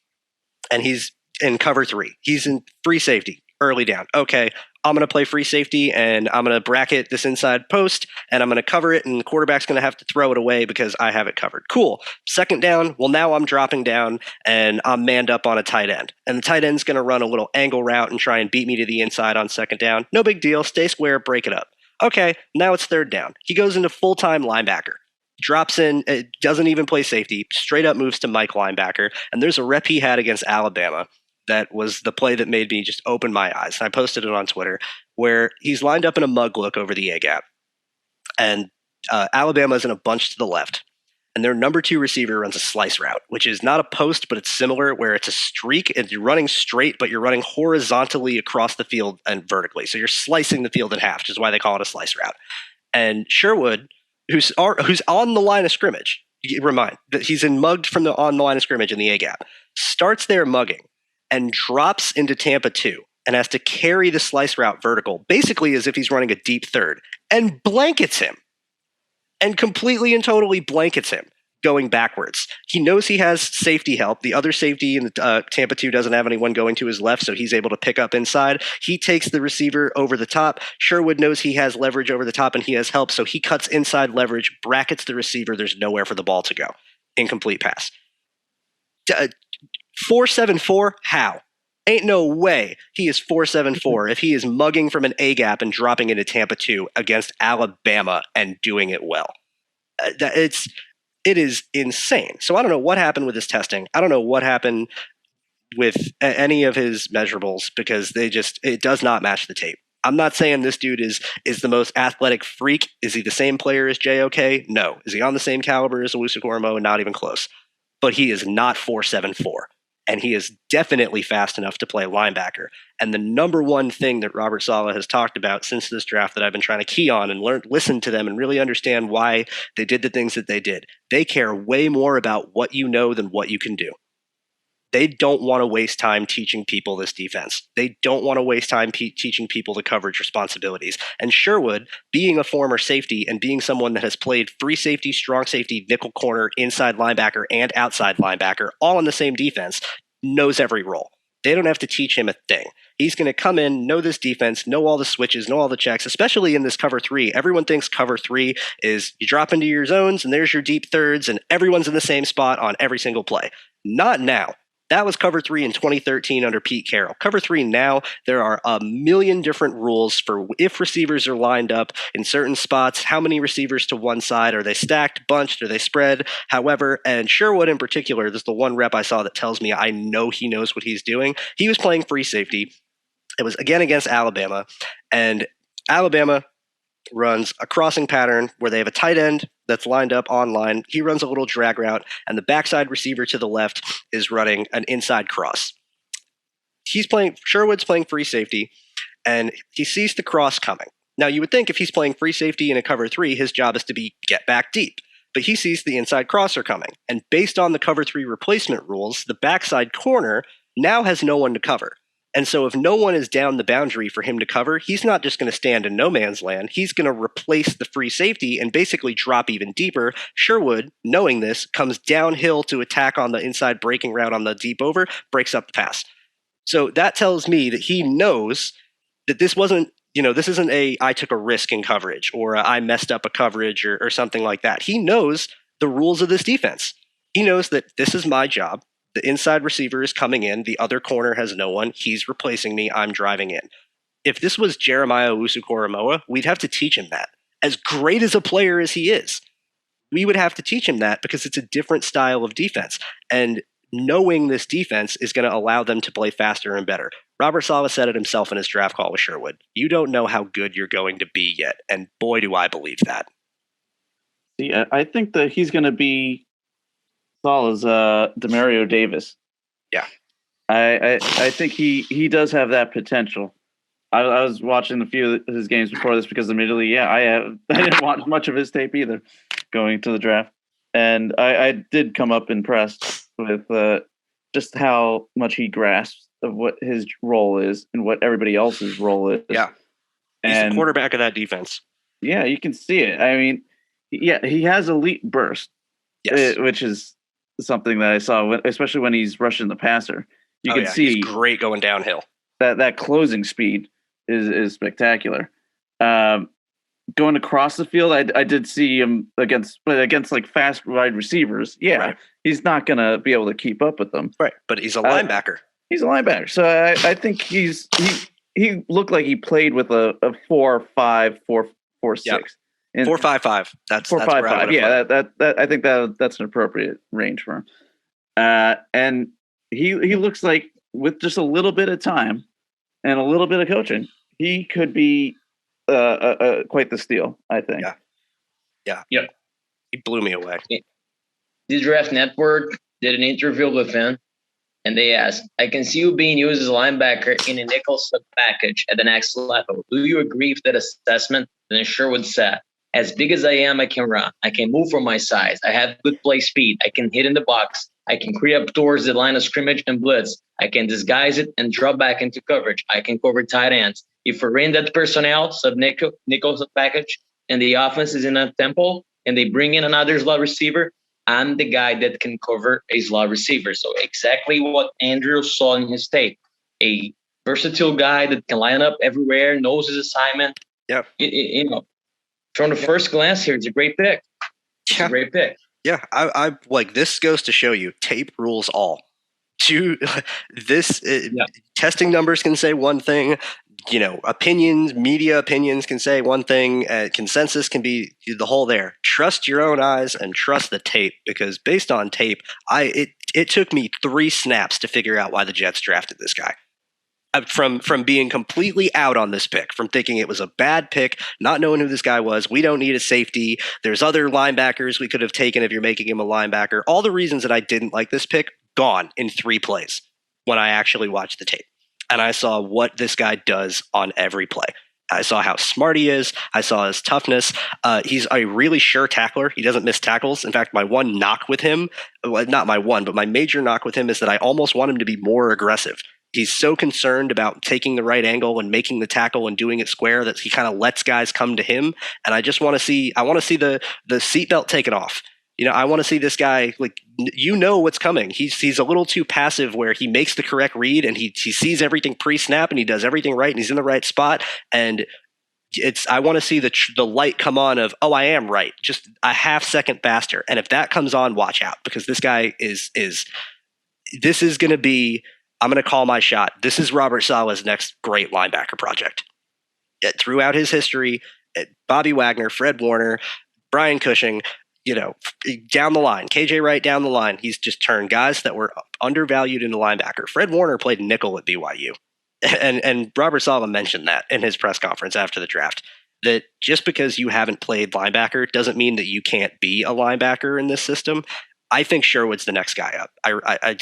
And he's in cover 3. He's in free safety early down. Okay, I'm going to play free safety and I'm going to bracket this inside post and I'm going to cover it and the quarterback's going to have to throw it away because I have it covered. Cool. Second down. Well, now I'm dropping down and I'm manned up on a tight end. And the tight end's going to run a little angle route and try and beat me to the inside on second down. No big deal. Stay square, break it up. Okay, now it's third down. He goes into full-time linebacker. Drops in, doesn't even play safety, straight up moves to Mike linebacker. And there's a rep he had against Alabama that was the play that made me just open my eyes. And I posted it on Twitter, where he's lined up in a mug look over the A-gap. And Alabama's in a bunch to the left. And their number 2 receiver runs a slice route, which is not a post, but it's similar, where it's a streak and you're running straight, but you're running horizontally across the field and vertically. So you're slicing the field in half, which is why they call it a slice route. And Sherwood, who's on the line of scrimmage, remind that he's mugged on the line of scrimmage in the A-gap, starts there mugging and drops into Tampa 2 and has to carry the slice route vertical, basically as if he's running a deep third, and blankets him. And completely and totally blankets him going backwards. He knows he has safety help. The other safety in Tampa 2 doesn't have anyone going to his left, so he's able to pick up inside. He takes the receiver over the top. Sherwood knows he has leverage over the top and he has help, so he cuts inside leverage, brackets the receiver. There's nowhere for the ball to go. Incomplete pass. 4.74? How? Ain't no way he is 4.74 if he is mugging from an A-gap and dropping into Tampa 2 against Alabama and doing it well. It is insane. So I don't know what happened with his testing. I don't know what happened with any of his measurables because it does not match the tape. I'm not saying this dude is the most athletic freak. Is he the same player as JOK? No. Is he on the same caliber as Owusu-Koramoah? Not even close. But he is not 4.74. And he is definitely fast enough to play linebacker. And the number one thing that Robert Saleh has talked about since this draft that I've been trying to key on and listen to them and really understand why they did the things that they did. They care way more about what you know than what you can do. They don't want to waste time teaching people this defense. They don't want to waste time teaching people the coverage responsibilities. And Sherwood, being a former safety and being someone that has played free safety, strong safety, nickel corner, inside linebacker, and outside linebacker, all in the same defense, knows every role. They don't have to teach him a thing. He's going to come in, know this defense, know all the switches, know all the checks, especially in this cover 3. Everyone thinks cover 3 is you drop into your zones and there's your deep thirds and everyone's in the same spot on every single play. Not now. That was cover 3 in 2013 under Pete Carroll. Cover 3 now, there are a million different rules for if receivers are lined up in certain spots, how many receivers to one side, are they stacked, bunched, are they spread? However, and Sherwood in particular, this is the one rep I saw that tells me I know he knows what he's doing. He was playing free safety. It was again against Alabama, and Alabama runs a crossing pattern where they have a tight end that's lined up on line. He runs a little drag route, and the backside receiver to the left is running an inside cross. Sherwood's playing free safety, and he sees the cross coming. Now, you would think if he's playing free safety in a cover 3, his job is to get back deep. But he sees the inside crosser coming, and based on the cover 3 replacement rules, the backside corner now has no one to cover. And so if no one is down the boundary for him to cover, he's not just going to stand in no man's land. He's going to replace the free safety and basically drop even deeper. Sherwood, knowing this, comes downhill to attack on the inside breaking route on the deep over, breaks up the pass. So that tells me that he knows that this wasn't, this isn't I took a risk in coverage or I messed up a coverage or something like that. He knows the rules of this defense. He knows that this is my job. The inside receiver is coming in. The other corner has no one. He's replacing me. I'm driving in. If this was Jeremiah Owusu-Koramoah, we'd have to teach him that. As great as a player as he is, we would have to teach him that because it's a different style of defense. And knowing this defense is going to allow them to play faster and better. Robert Saleh said it himself in his draft call with Sherwood. You don't know how good you're going to be yet. And boy, do I believe that. See, I think that he's going to be Saleh's Demario Davis. Yeah. I think he does have that potential. I was watching a few of his games before this because admittedly, I didn't watch much of his tape either going to the draft. And I did come up impressed with just how much he grasps of what his role is and what everybody else's role is. Yeah. He's the quarterback of that defense. Yeah, you can see it. I mean, he has elite burst, yes, which is something that I saw, especially when he's rushing the passer. You can see he's great going downhill. That closing speed is spectacular. Going across the field, I did see him against like fast wide receivers. Yeah, right. He's not going to be able to keep up with them. Right, but he's a linebacker. He's a linebacker, so I think he looked like he played with a 4.5, 4.6. Yep. 4.55. That's 4.55. Yeah, that I think that's an appropriate range for him. And he looks like with just a little bit of time and a little bit of coaching, he could be quite the steal, I think. Yeah. He blew me away. The Draft Network did an interview with him, and they asked, "I can see you being used as a linebacker in a nickel sub package at the next level. Do you agree with that assessment?" Then Sherwood said, "As big as I am, I can run. I can move for my size. I have good play speed. I can hit in the box. I can creep up towards the line of scrimmage and blitz. I can disguise it and drop back into coverage. I can cover tight ends. If we're in that personnel, nickel package, and the offense is in a tempo, and they bring in another slot receiver, I'm the guy that can cover a slot receiver. So exactly what Andrew saw in his tape. A versatile guy that can line up everywhere, knows his assignment. Yeah. From the first glance here, it's a great pick. It's a great pick. Yeah, I like this goes to show you tape rules all. Testing numbers can say one thing, media opinions can say one thing, consensus can be the whole there. Trust your own eyes and trust the tape, because based on tape, it took me 3 snaps to figure out why the Jets drafted this guy. From being completely out on this pick, from thinking it was a bad pick, not knowing who this guy was. We don't need a safety. There's other linebackers we could have taken if you're making him a linebacker. All the reasons that I didn't like this pick, gone in 3 plays when I actually watched the tape. And I saw what this guy does on every play. I saw how smart he is. I saw his toughness. He's a really sure tackler. He doesn't miss tackles. In fact, my one knock with him, well, not my one, but my major knock with him is that I almost want him to be more aggressive. He's so concerned about taking the right angle and making the tackle and doing it square that he kind of lets guys come to him. And I just want to see the seatbelt taken off. I want to see this guy, what's coming. He's a little too passive where he makes the correct read and he sees everything pre-snap and he does everything right and he's in the right spot. And I want to see the light come on of, oh, I am right, just a half second faster. And if that comes on, watch out, because this guy this is going to be, I'm going to call my shot. This is Robert Saleh's next great linebacker project. Throughout his history, Bobby Wagner, Fred Warner, Brian Cushing, down the line, KJ Wright down the line, he's just turned guys that were undervalued into linebacker. Fred Warner played nickel at BYU. And Robert Saleh mentioned that in his press conference after the draft, that just because you haven't played linebacker doesn't mean that you can't be a linebacker in this system. I think Sherwood's the next guy up. I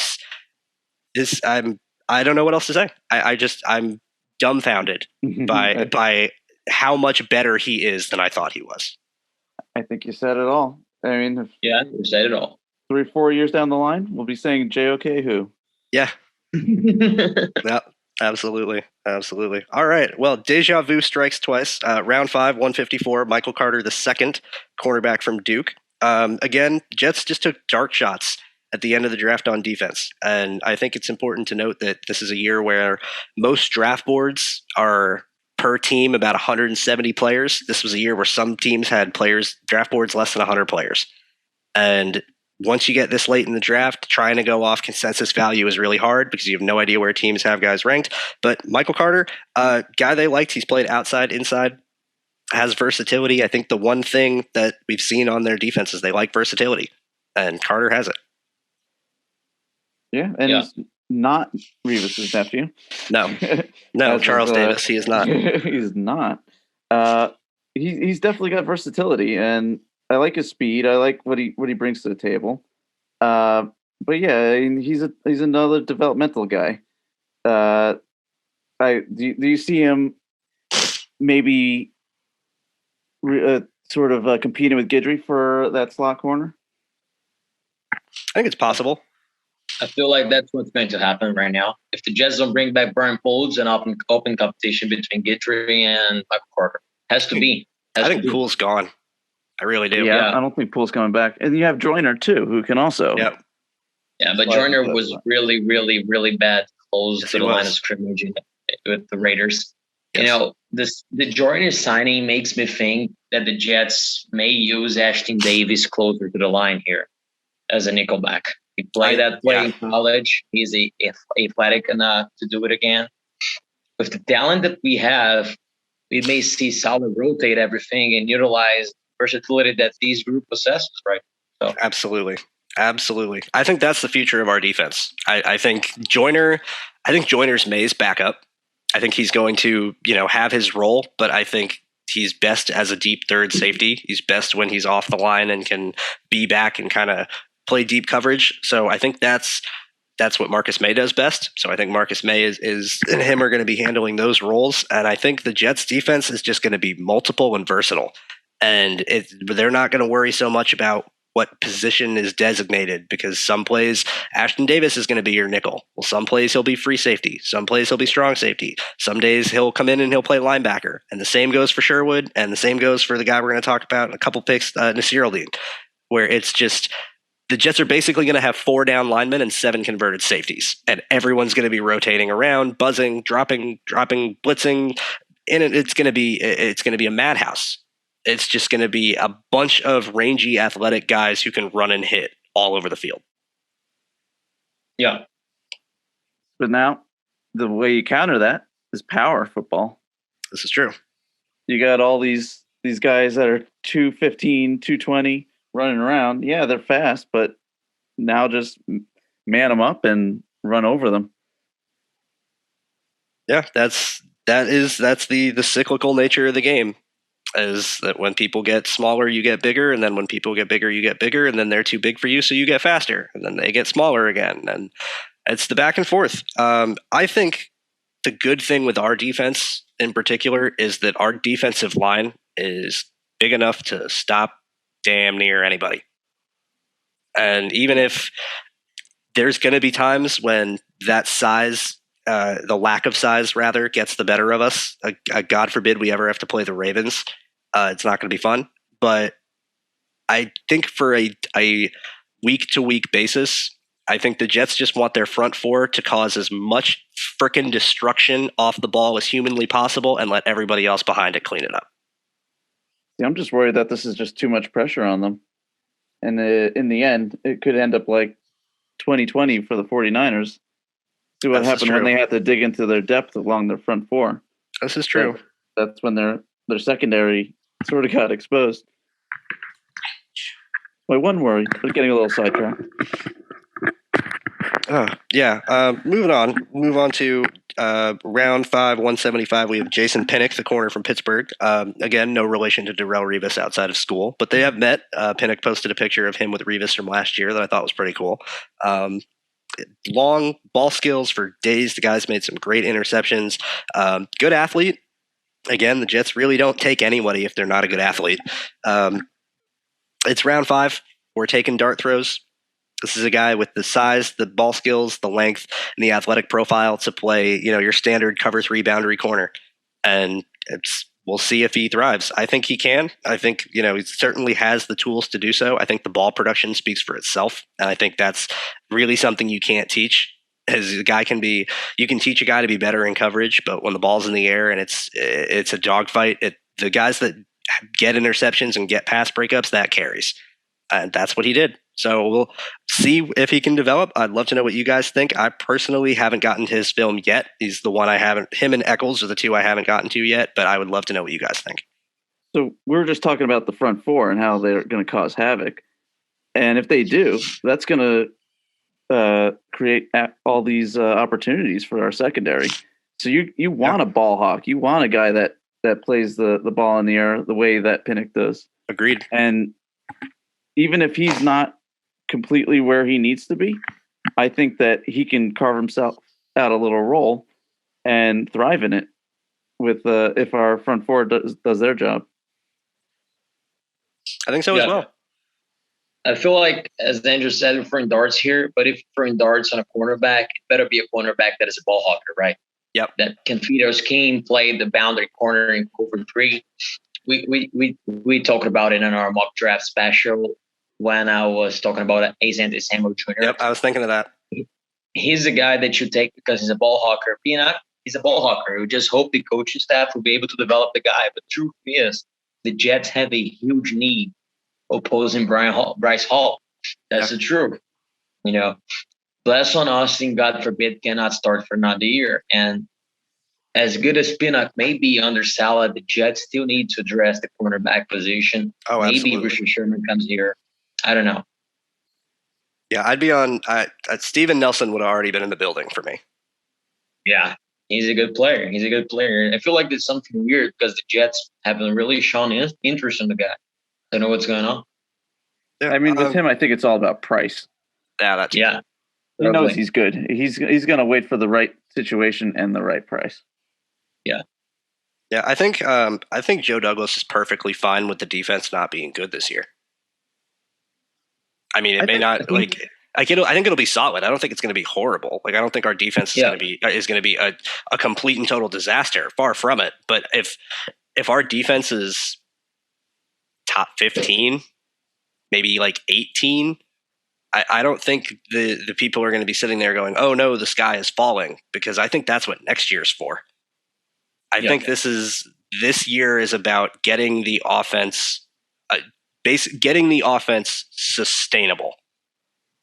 don't know what else to say. I'm dumbfounded by how much better he is than I thought he was. I think you said it all. I mean, you said it all. 3 or 4 years down the line, we'll be saying JOK who. Yeah. Yeah, absolutely. All right. Well, deja vu strikes twice. Round 5, 154. Michael Carter II, cornerback from Duke. Again, Jets just took dark shots at the end of the draft on defense. And I think it's important to note that this is a year where most draft boards are per team about 170 players. This was a year where some teams had draft boards less than 100 players. And once you get this late in the draft, trying to go off consensus value is really hard because you have no idea where teams have guys ranked. But Michael Carter, guy they liked, he's played outside, inside, has versatility. I think the one thing that we've seen on their defense is they like versatility, and Carter has it. Yeah, and he's not Revis's nephew. No, Charles Davis. He is not. He's not. He's definitely got versatility, and I like his speed. I like what he brings to the table. But yeah, he's another developmental guy. Do you see him maybe sort of competing with Guidry for that slot corner? I think it's possible. I feel like that's what's going to happen right now. If the Jets don't bring back Brian Poles, an open competition between Guidry and Michael Carter. Has to be. I think Poole's gone. I really do. Yeah, I don't think Poole's coming back. And you have Joyner too, who can also. Yeah. Yeah, but Joyner was really, really, really bad close to the line of scrimmage with the Raiders. Yes. The Joyner signing makes me think that the Jets may use Ashton Davis closer to the line here as a nickelback. He played that play in college. He's athletic enough to do it again. With the talent that we have, we may see Saleh rotate everything and utilize versatility that these group possesses, right? So absolutely. I think that's the future of our defense. I think Joyner's May's backup. I think he's going to, have his role, but I think he's best as a deep third safety. He's best when he's off the line and can be back and kind of play deep coverage. So I think that's what Marcus May does best. So I think Marcus May is and him are going to be handling those roles. And I think the Jets defense is just going to be multiple and versatile. And they're not going to worry so much about what position is designated, because some plays Ashton Davis is going to be your nickel. Well, some plays he'll be free safety. Some plays he'll be strong safety. Some days he'll come in and he'll play linebacker. And the same goes for Sherwood, and the same goes for the guy we're going to talk about in a couple picks, Nasir Ali, where it's just the Jets are basically going to have 4 down linemen and 7 converted safeties, and everyone's going to be rotating around, buzzing, dropping, blitzing, and it's going to be a madhouse. It's just going to be a bunch of rangy, athletic guys who can run and hit all over the field. Yeah. But now, the way you counter that is power football. This is true. You got all these guys that are 215, 220 running around. Yeah, they're fast, but now just man them up and run over them. Yeah, that's the cyclical nature of the game. Is that when people get smaller, you get bigger, and then when people get bigger, you get bigger, and then they're too big for you, so you get faster, and then they get smaller again, and it's the back and forth. I think the good thing with our defense in particular is that our defensive line is big enough to stop damn near anybody. And even if there's going to be times when that size, the lack of size rather, gets the better of us, God forbid we ever have to play the Ravens, it's not going to be fun. But I think for a week-to-week basis, I think the Jets just want their front four to cause as much frickin' destruction off the ball as humanly possible and let everybody else behind it clean it up. Yeah, I'm just worried that this is just too much pressure on them. And in the end, it could end up like 2020 for the 49ers. See what happened when they had to dig into their depth along their front four. This is true. That's when their secondary sort of got exposed. My one worry, we're getting a little sidetracked. Moving on. Move on to round 5, 175. We have Jason Pinnock, the corner from Pittsburgh. Again, no relation to Darrelle Revis outside of school, but they have met. Pinnock posted a picture of him with Revis from last year that I thought was pretty cool. Long ball skills for days. The guy's made some great interceptions. Good athlete. Again, the Jets really don't take anybody if they're not a good athlete. It's round 5. We're taking dart throws. This is a guy with the size, the ball skills, the length, and the athletic profile to play, your standard cover 3 boundary corner. And we'll see if he thrives. I think he can. I think, he certainly has the tools to do so. I think the ball production speaks for itself. And I think that's really something you can't teach. As a guy you can teach a guy to be better in coverage, but when the ball's in the air and it's a dogfight, the guys that get interceptions and get pass breakups, that carries. And that's what he did. So we'll see if he can develop. I'd love to know what you guys think. I personally haven't gotten to his film yet. He's the one I haven't. Him and Eccles are the 2 I haven't gotten to yet, but I would love to know what you guys think. So we were just talking about the front four and how they're going to cause havoc. And if they do, that's going to create all these opportunities for our secondary. So you want a ball hawk. You want a guy that plays the ball in the air the way that Pinnock does. Agreed. And even if he's not completely where he needs to be, I think that he can carve himself out a little role and thrive in it with if our front four does their job. I think so as well. I feel like, as Andrew said, we're throwing darts here, but if we're throwing darts on a cornerback, it better be a cornerback that is a ball hawker, right? Yep. That can feed our scheme, play the boundary corner in cover 3. We talked about it in our mock draft special when I was talking about Asante Samuel Jr. Yep, I was thinking of that. He's the guy that you take because he's a ball hawker. He's a ball hawker. We just hope the coaching staff will be able to develop the guy. But the truth is, the Jets have a huge need opposing Bryce Hall. That's the truth. Bless on Austin, God forbid, cannot start for another year. And as good as Pinnock may be under Saleh, the Jets still need to address the cornerback position. Oh, absolutely. Maybe Richard Sherman comes here. I don't know. Yeah, I'd be on. Steven Nelson would have already been in the building for me. Yeah, he's a good player. I feel like there's something weird because the Jets haven't really shown interest in the guy. I don't know what's going on. Yeah, I mean, with him, I think it's all about price. Yeah, that's He knows he's good. He's going to wait for the right situation and the right price. Yeah. Yeah, I think Joe Douglas is perfectly fine with the defense not being good this year. I mean, it may not like. I think it'll be solid. I don't think it's going to be horrible. Like I don't think our defense is going to be a complete and total disaster. Far from it. But if our defense is top 15, maybe like 18, I don't think the people are going to be sitting there going, "Oh no, the sky is falling," because I think that's what next year's for. I think this year is about getting the offense, getting the offense sustainable.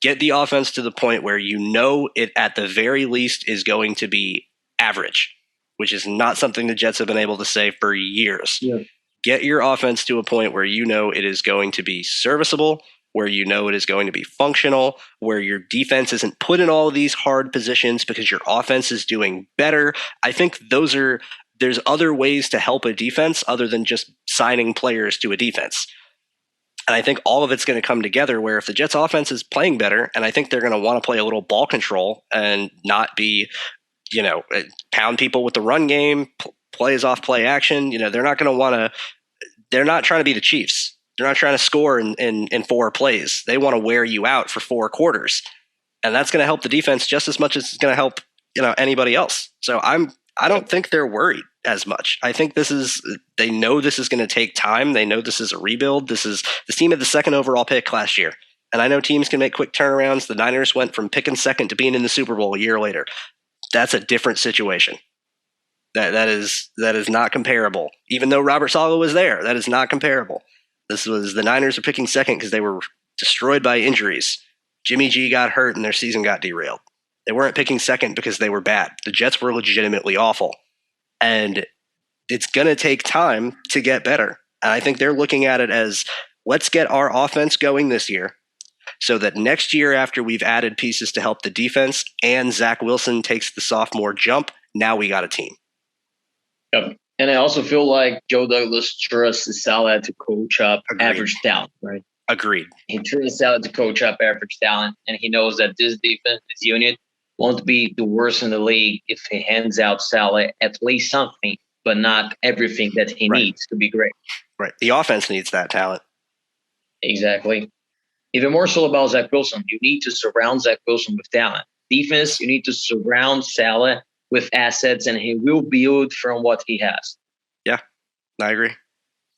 Get the offense to the point where you know it at the very least is going to be average, which is not something the Jets have been able to say for years. Yeah. Get your offense to a point where you know it is going to be serviceable, where you know it is going to be functional, where your defense isn't put in all of these hard positions because your offense is doing better. I think there's other ways to help a defense other than just signing players to a defense. And I think all of it's going to come together where if the Jets offense is playing better, and I think they're going to want to play a little ball control and not be, pound people with the run game, plays off play action. They're not going to want to, they're not trying to be the Chiefs. They're not trying to score in 4 plays. They want to wear you out for 4 quarters. And that's going to help the defense just as much as it's going to help, anybody else. So I don't think they're worried as much. I think they know this is going to take time. They know this is a rebuild. This team had the 2nd overall pick last year. And I know teams can make quick turnarounds. The Niners went from picking 2nd to being in the Super Bowl a year later. That's a different situation. That is not comparable. Even though Robert Saleh was there, that is not comparable. The Niners are picking 2nd because they were destroyed by injuries. Jimmy G got hurt and their season got derailed. They weren't picking 2nd because they were bad. The Jets were legitimately awful. And it's going to take time to get better. And I think they're looking at it as, let's get our offense going this year so that next year after we've added pieces to help the defense and Zach Wilson takes the sophomore jump, now we got a team. Yep. And I also feel like Joe Douglas trusts Saleh to coach up average talent, right? Agreed. He trusts Saleh to coach up average talent, and he knows that this defense, this unit, won't be the worst in the league if he hands out Saleh at least something, but not everything that he needs to be great. Right. The offense needs that talent. Exactly. Even more so about Zach Wilson, you need to surround Zach Wilson with talent. Defense, you need to surround Saleh with assets, and he will build from what he has. Yeah, I agree.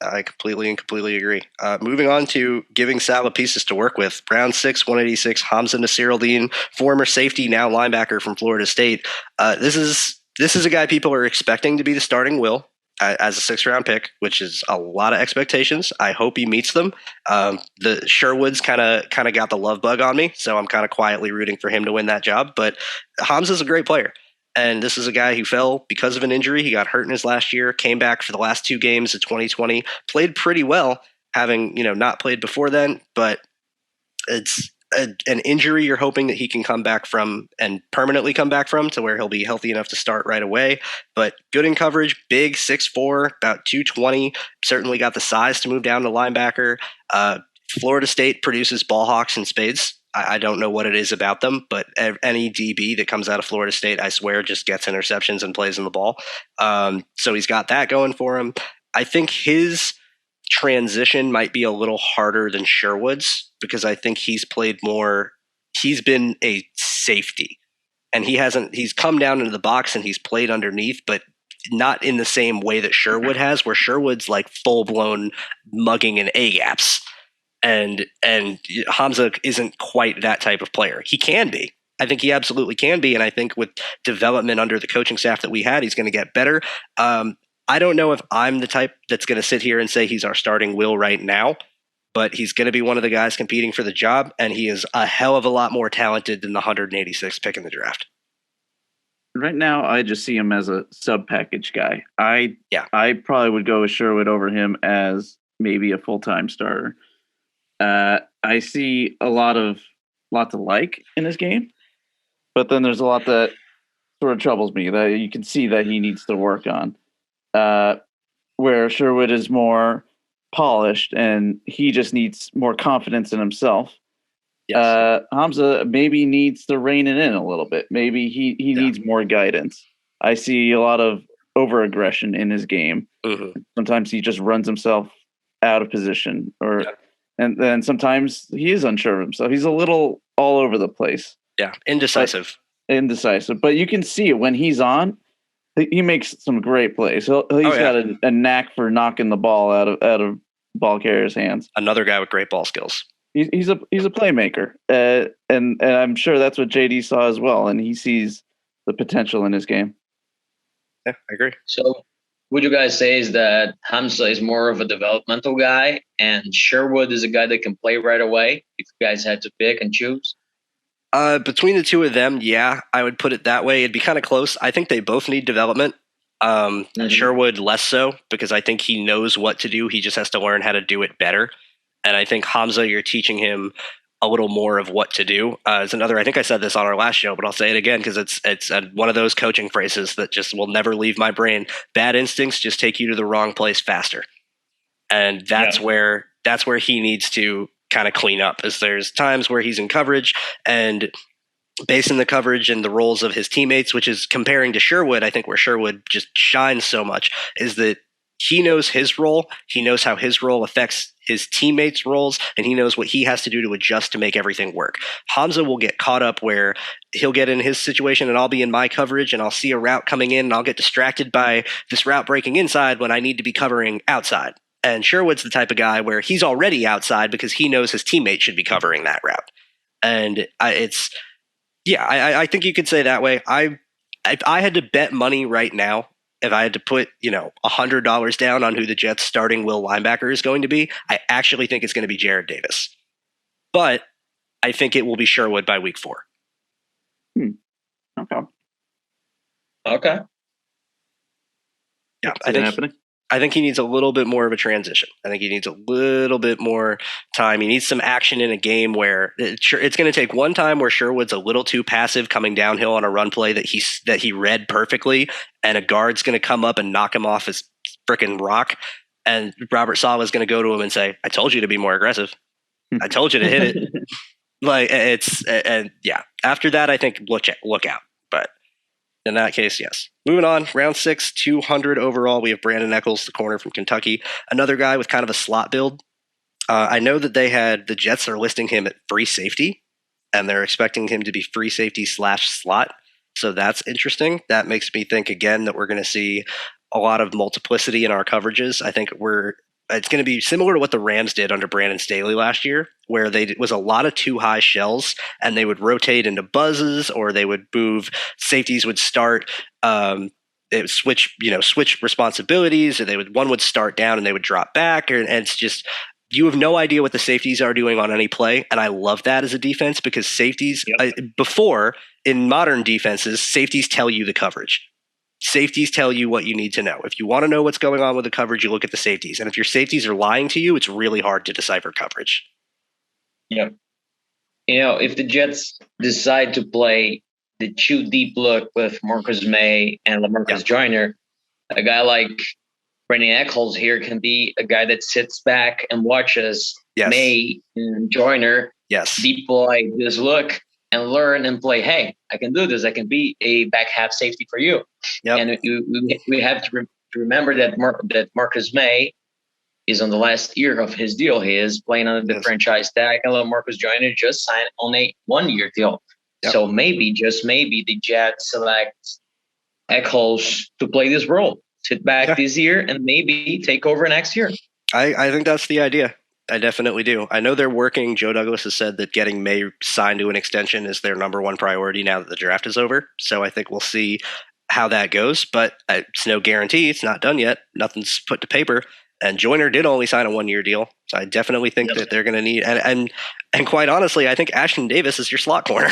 I completely agree. Moving on to giving Saleh pieces to work with. Round 6, 186, Hamza Nasir-Eldin, former safety, now linebacker from Florida State. This is a guy people are expecting to be the starting Will as a 6th-round pick, which is a lot of expectations. I hope he meets them. The Sherwoods kind of got the love bug on me, so I'm kind of quietly rooting for him to win that job. But Hamza's a great player. And this is a guy who fell because of an injury. He got hurt in his last year, came back for the last 2 games of 2020, played pretty well, having not played before then. But it's an injury you're hoping that he can come back from and permanently come back from to where he'll be healthy enough to start right away. But good in coverage, big, 6'4", about 220, certainly got the size to move down to linebacker. Florida State produces ball hawks in spades. I don't know what it is about them, but any DB that comes out of Florida State, I swear, just gets interceptions and plays in the ball. So he's got that going for him. I think his transition might be a little harder than Sherwood's because I think he's played more. He's been a safety, and he's come down into the box and he's played underneath, but not in the same way that Sherwood has, where Sherwood's like full blown mugging and A gaps. And Hamza isn't quite that type of player. He can be. I think he absolutely can be. And I think with development under the coaching staff that we had, he's going to get better. I don't know if I'm the type that's going to sit here and say he's our starting Will right now, but he's going to be one of the guys competing for the job. And he is a hell of a lot more talented than the 186th pick in the draft. Right now, I just see him as a sub-package guy. I probably would go with Sherwood over him as maybe a full-time starter. I see a lot to like in his game, but then there's a lot that sort of troubles me that you can see that he needs to work on. Where Sherwood is more polished and he just needs more confidence in himself. Yes. Hamza maybe needs to rein it in a little bit. Maybe he needs more guidance. I see a lot of over-aggression in his game. Mm-hmm. Sometimes he just runs himself out of position or. And then sometimes he is unsure of himself. He's a little all over the place. Yeah, indecisive. But you can see it when he's on. He makes some great plays. He's got a knack for knocking the ball out of ball carriers' hands. Another guy with great ball skills. He's a playmaker, and I'm sure that's what JD saw as well, and he sees the potential in his game. Yeah, I agree. So, would you guys say is that Hamza is more of a developmental guy, and Sherwood is a guy that can play right away? If you guys had to pick and choose. Between the two of them, yeah, I would put it that way. It'd be kind of close. I think they both need development. Sherwood less so, because I think he knows what to do. He just has to learn how to do it better. And I think Hamza, you're teaching him a little more of what to do. It's another, I think I said this on our last show, but I'll say it again because it's one of those coaching phrases that just will never leave my brain. Bad instincts just take you to the wrong place faster. And that's where he needs to kind of clean up, is there's times where he's in coverage and basing the coverage and the roles of his teammates, which is comparing to Sherwood. I think where Sherwood just shines so much is that he knows his role. He knows how his role affects his teammates' roles, and he knows what he has to do to adjust to make everything work. Hamza will get caught up where he'll get in his situation and I'll be in my coverage and I'll see a route coming in and I'll get distracted by this route breaking inside when I need to be covering outside. And Sherwood's the type of guy where he's already outside because he knows his teammate should be covering that route. And I think you could say that way. If I had to bet money right now, if I had to put, $100 down on who the Jets' starting will linebacker is going to be, I actually think it's going to be Jared Davis. But I think it will be Sherwood by week 4. Okay. Yeah, I think he needs a little bit more of a transition. I think he needs a little bit more time. He needs some action in a game where it's going to take one time where Sherwood's a little too passive coming downhill on a run play that he read perfectly, and a guard's going to come up and knock him off his freaking rock, and Robert Saleh is going to go to him and say, "I told you to be more aggressive. I told you to hit it." After that, I think look out. But in that case, yes. Moving on, round 6, 200 overall. We have Brandon Echols, the corner from Kentucky. Another guy with kind of a slot build. I know that the Jets are listing him at free safety, and they're expecting him to be free safety / slot. So that's interesting. That makes me think again that we're going to see a lot of multiplicity in our coverages. I think it's going to be similar to what the Rams did under Brandon Staley last year, where it was a lot of too high shells, and they would rotate into buzzes, or they would move. Safeties would start. It would switch responsibilities, or one would start down and they would drop back, and it's just you have no idea what the safeties are doing on any play, and I love that as a defense because safeties before in modern defenses, safeties tell you the coverage. Safeties tell you what you need to know. If you want to know what's going on with the coverage, you look at the safeties. And if your safeties are lying to you, it's really hard to decipher coverage. Yeah. If the Jets decide to play the 2 deep look with Marcus May and LaMarcus Joyner, a guy like Brandon Echols here can be a guy that sits back and watches May and Joyner deploy this look and learn and play, hey, I can do this. I can be a back half safety for you. Yep. And we have to remember that Marcus May is on the last year of his deal. He is playing on the franchise tag, and Marcus Joyner just signed on a 1-year deal. Yep. So maybe, just maybe, the Jets select Echols to play this role. Sit back this year and maybe take over next year. I think that's the idea. I definitely do. I know they're working. Joe Douglas has said that getting May signed to an extension is their number one priority now that the draft is over. So I think we'll see how that goes, but it's no guarantee. It's not done yet. Nothing's put to paper. And Joyner did only sign a 1-year deal. So I definitely think that they're going to need, and quite honestly, I think Ashton Davis is your slot corner.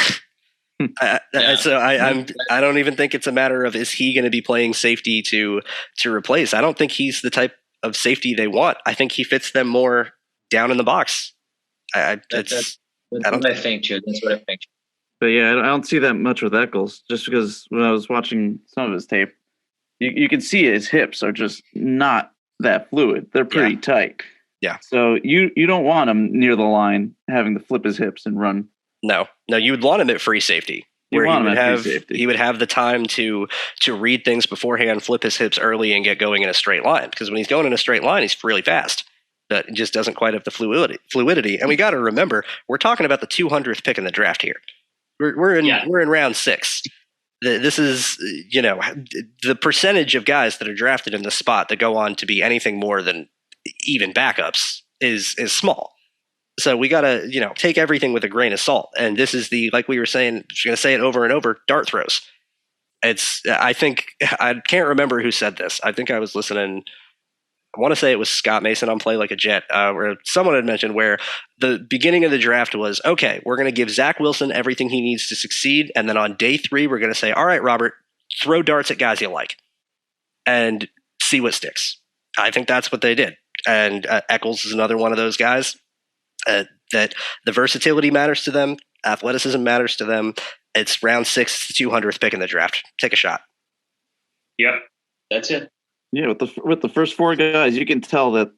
So I don't even think it's a matter of, is he going to be playing safety to replace? I don't think he's the type of safety they want. I think he fits them more down in the box. That's what I think too. But yeah, I don't see that much with Echols, just because when I was watching some of his tape, you can see his hips are just not that fluid. They're pretty tight. Yeah. So you don't want him near the line having to flip his hips and run. No, you would want him at free safety. Where he would have the time to read things beforehand, flip his hips early, and get going in a straight line. Because when he's going in a straight line, he's really fast. but it just doesn't quite have the fluidity. And we got to remember, we're talking about the 200th pick in the draft here. We're in round 6. This is, the percentage of guys that are drafted in the spot that go on to be anything more than even backups is small. So we got to, take everything with a grain of salt. And this is like we were saying, just going to say it over and over, dart throws. I can't remember who said this. I think I was listening. I want to say it was Scott Mason on Play Like a Jet, where someone had mentioned where the beginning of the draft was, okay, we're going to give Zach Wilson everything he needs to succeed. And then on day 3, we're going to say, all right, Robert, throw darts at guys you like and see what sticks. I think that's what they did. And Eccles is another one of those guys that the versatility matters to them. Athleticism matters to them. It's round 6, the 200th pick in the draft. Take a shot. Yep, that's it. Yeah, with the first 4 guys, you can tell that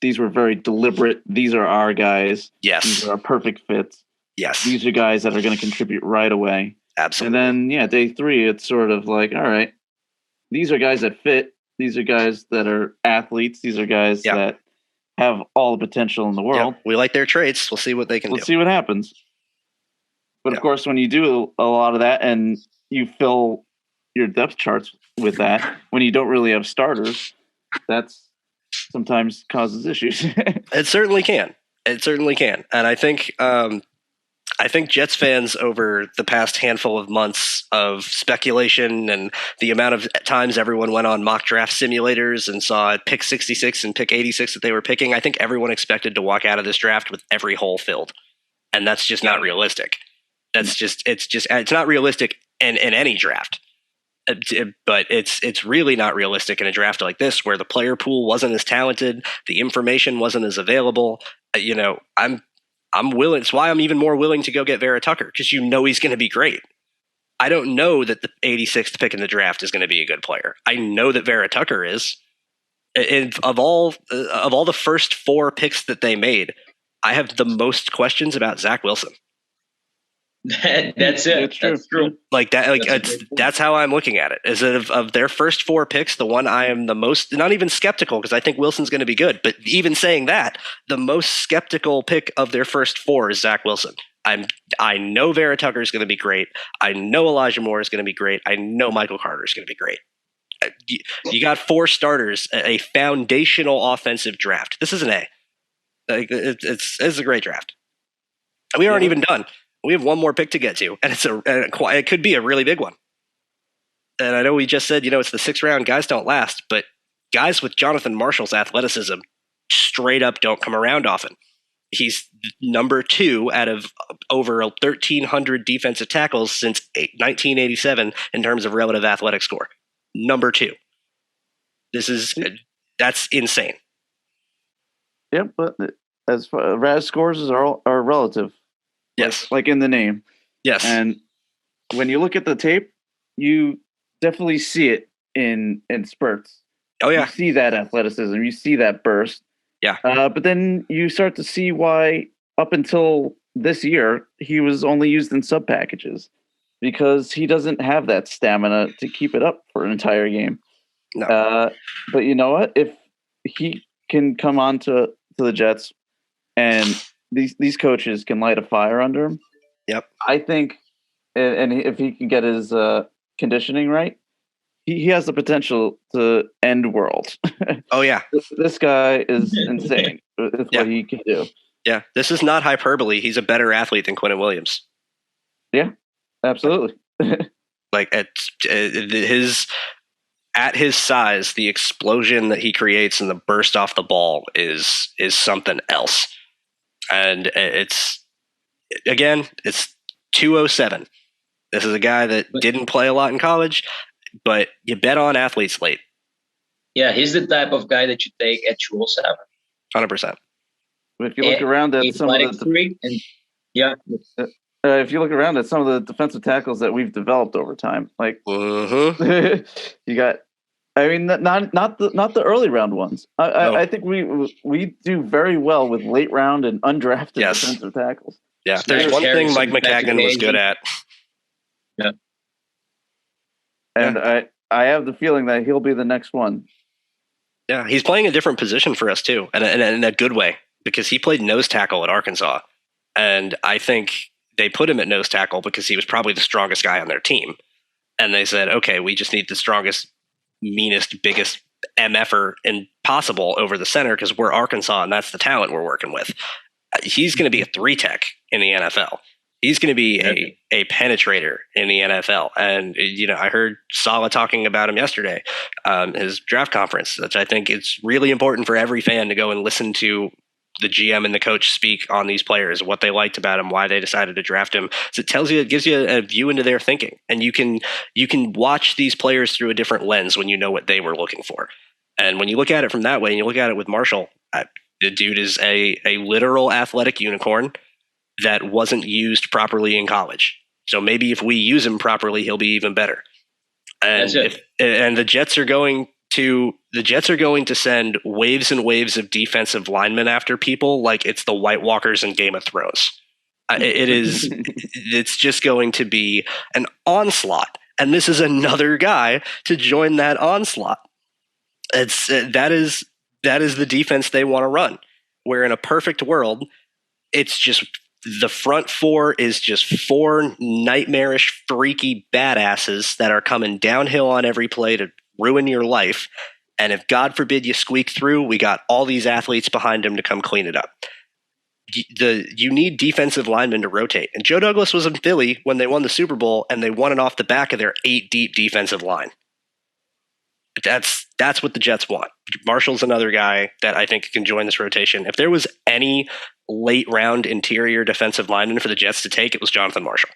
these were very deliberate. These are our guys. Yes. These are our perfect fits. Yes. These are guys that are going to contribute right away. Absolutely. And then, day 3, it's sort of like, all right, these are guys that fit. These are guys that are athletes. These are guys that have all the potential in the world. Yep. We like their traits. We'll see what they can do. Let's see what happens. But of course, when you do a lot of that and you fill your depth charts with that, when you don't really have starters, that's sometimes causes issues. It certainly can. And I think Jets fans over the past handful of months of speculation and the amount of times everyone went on mock draft simulators and saw pick 66 and pick 86 that they were picking, I think everyone expected to walk out of this draft with every hole filled. And that's just not realistic. It's not realistic in any draft. But it's really not realistic in a draft like this, where the player pool wasn't as talented, the information wasn't as available. I'm willing. It's why I'm even more willing to go get Vera-Tucker, because he's going to be great. I don't know that the 86th pick in the draft is going to be a good player. I know that Vera-Tucker is. And of all the first 4 picks that they made, I have the most questions about Zach Wilson. That's it. That's true. Like that. That's how I'm looking at it. Is that of their first 4 picks, the one I am the most, not even skeptical, because I think Wilson's going to be good. But even saying that, the most skeptical pick of their first 4 is Zach Wilson. I know Vera-Tucker is going to be great. I know Elijah Moore is going to be great. I know Michael Carter is going to be great. You got 4 starters, a foundational offensive draft. This is an A. It's a great draft. And we aren't even done. We have one more pick to get to, and it could be a really big one. And I know we just said, it's the 6th round. Guys don't last, but guys with Jonathan Marshall's athleticism straight up don't come around often. He's number 2 out of over 1,300 defensive tackles since 1987 in terms of relative athletic score. Number 2. That's insane. Yeah, but as far RAS scores are relative. Yes. Like in the name. Yes. And when you look at the tape, you definitely see it in spurts. Oh, yeah. You see that athleticism. You see that burst. Yeah. But then you start to see why up until this year, he was only used in sub packages, because he doesn't have that stamina to keep it up for an entire game. No. But you know what? If he can come on to the Jets and these coaches can light a fire under him. Yep. I think, and if he can get his conditioning right, he has the potential to end world. Oh, yeah. This guy is insane with what he can do. Yeah. This is not hyperbole. He's a better athlete than Quinnen Williams. Yeah, absolutely. Like at his size, the explosion that he creates and the burst off the ball is something else. And it's 207. This is a guy that didn't play a lot in college, but you bet on athletes late. Yeah, he's the type of guy that you take at 207. 100%. But if you look around at some of the if you look around at some of the defensive tackles that we've developed over time, like you got, I mean, not the early round ones. I think we do very well with late round and undrafted defensive tackles. Yeah, there's one thing Mike McCagnon was good at. Yeah, and I have the feeling that he'll be the next one. Yeah, he's playing a different position for us too, and in a good way, because he played nose tackle at Arkansas, and I think they put him at nose tackle because he was probably the strongest guy on their team, and they said, okay, we just need the strongest, meanest, biggest MFer possible over the center because we're Arkansas and that's the talent we're working with. He's going to be a 3-tech in the NFL. He's going to be a penetrator in the NFL. And, I heard Saleh talking about him yesterday, his draft conference, which I think it's really important for every fan to go and listen to the GM and the coach speak on these players, what they liked about him, why they decided to draft him. So it gives you a view into their thinking, and you can watch these players through a different lens when you know what they were looking for. And when you look at it from that way, and you look at it with Marshall, the dude is a literal athletic unicorn that wasn't used properly in college. So maybe if we use him properly, he'll be even better. And the Jets are going to send waves and waves of defensive linemen after people like it's the White Walkers in Game of Thrones. It's just going to be an onslaught. And this is another guy to join that onslaught. That is the defense they want to run. Where in a perfect world, it's just the front four is just 4 nightmarish, freaky badasses that are coming downhill on every play to ruin your life. And if God forbid you squeak through, we got all these athletes behind him to come clean it up. You need defensive linemen to rotate. And Joe Douglas was in Philly when they won the Super Bowl, and they won it off the back of their 8-deep defensive line. That's what the Jets want. Marshall's another guy that I think can join this rotation. If there was any late round interior defensive lineman for the Jets to take, it was Jonathan Marshall.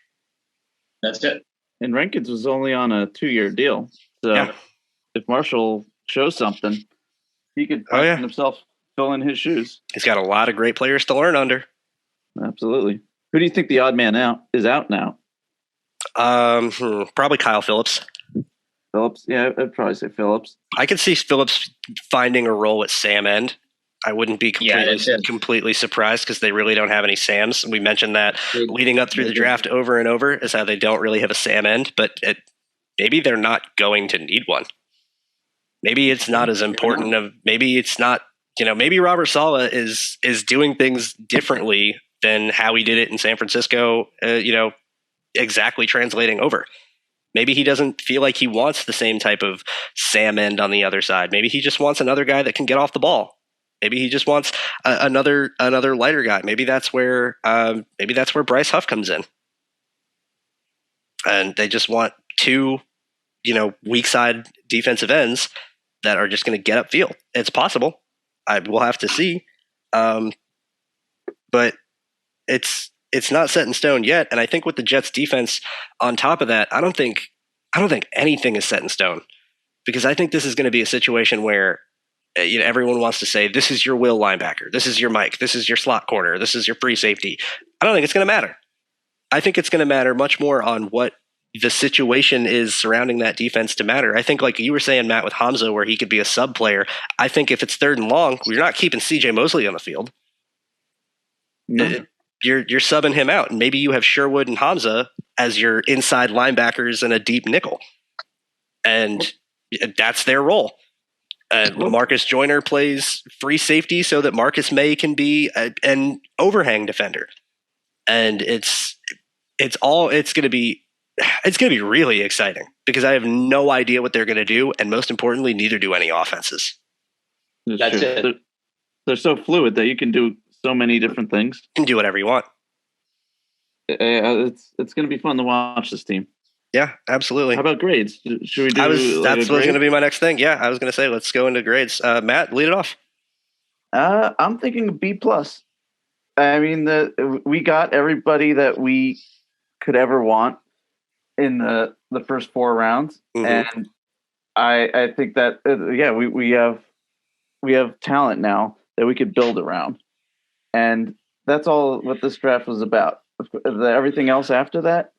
That's it. And Rankins was only on a 2-year deal. So if Marshall shows something, he could find himself fill in his shoes. He's got a lot of great players to learn under. Absolutely. Who do you think the odd man out now? Probably Kyle Phillips. Phillips? Yeah, I'd probably say Phillips. I could see Phillips finding a role at Sam End. I wouldn't be completely surprised because they really don't have any Sams. We mentioned that leading up through the draft over and over is how they don't really have a Sam End, but maybe they're not going to need one. Maybe it's not as important maybe it's not, maybe Robert Saleh is doing things differently than how he did it in San Francisco, exactly translating over. Maybe he doesn't feel like he wants the same type of Sam End on the other side. Maybe he just wants another guy that can get off the ball. Maybe he just wants another lighter guy. Maybe that's where Bryce Huff comes in, and they just want 2, weak side defensive ends that are just going to get upfield. It's possible. We'll have to see, but it's not set in stone yet. And I think with the Jets defense on top of that, I don't think anything is set in stone, because I think this is going to be a situation where everyone wants to say, this is your will linebacker, this is your Mike, this is your slot corner, this is your free safety. I don't think it's going to matter. I think it's going to matter much more on what the situation is surrounding that defense to matter. I think, like you were saying, Matt, with Hamza, where he could be a sub player, I think if it's 3rd and long, you're not keeping CJ Mosley on the field. No. You're subbing him out, and maybe you have Sherwood and Hamza as your inside linebackers and a deep nickel, and that's their role. Marcus Joyner plays free safety so that Marcus May can be an overhang defender, and it's going to be really exciting because I have no idea what they're going to do, and most importantly, neither do any offenses. That's it. They're so fluid that you can do so many different things. You can do whatever you want. It's going to be fun to watch this team. Yeah, absolutely. How about grades? Should we do? That was going to be my next thing. Yeah, I was going to say let's go into grades. Matt, lead it off. I'm thinking B+. I mean, we got everybody that we could ever want in the first 4 rounds, and I think that we have talent now that we could build around. And that's all what this draft was about. Everything else after that,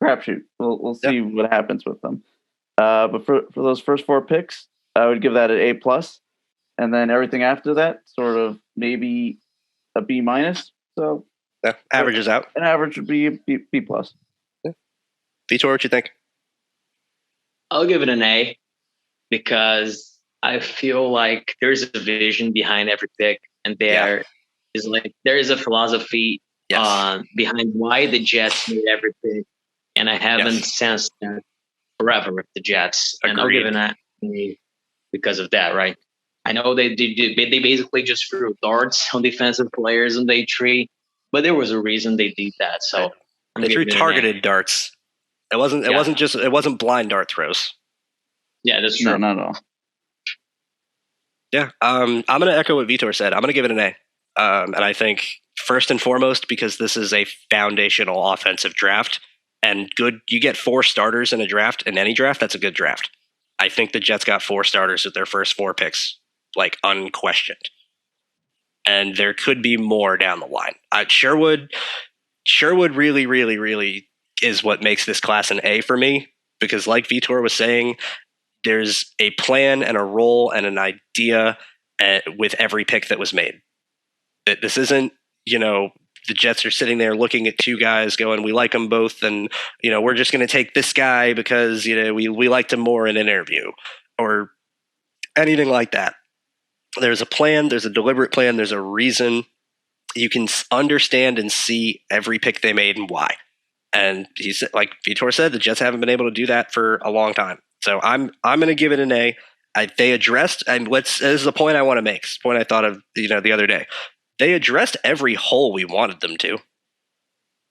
crapshoot. We'll see what happens with them. But for those first 4 picks, I would give that an A+. And then everything after that, sort of maybe a B-. So averages out. An average would be a B+. Yeah. Vitor, what you think? I'll give it an A because I feel like there's a vision behind every pick, and there is a philosophy behind why the Jets made every pick, and I haven't sensed that forever with the Jets. Agreed. And I'll give an A because of that, right? I know they basically just threw darts on defensive players in day 3, but there was a reason they did that. So they threw targeted darts. It wasn't blind dart throws. Yeah, that's true. No, not at all. Yeah, I'm going to echo what Vitor said. I'm going to give it an A. And I think first and foremost, because this is a foundational offensive draft, and you get 4 starters in a draft, in any draft, that's a good draft. I think the Jets got 4 starters with their first 4 picks, like unquestioned. And there could be more down the line. Sherwood really, really, really is what makes this class an A for me, because like Vitor was saying, there's a plan and a role and an idea with every pick that was made. That this isn't, the Jets are sitting there looking at 2 guys going, we like them both, and we're just going to take this guy because we liked him more in an interview or anything like that. There's a plan, there's a deliberate plan, there's a reason. You can understand and see every pick they made and why. And he said, like Vitor said, the Jets haven't been able to do that for a long time. So I'm going to give it an A. They addressed, and this is the point I want to make. It's the point I thought of the other day. They addressed every hole we wanted them to.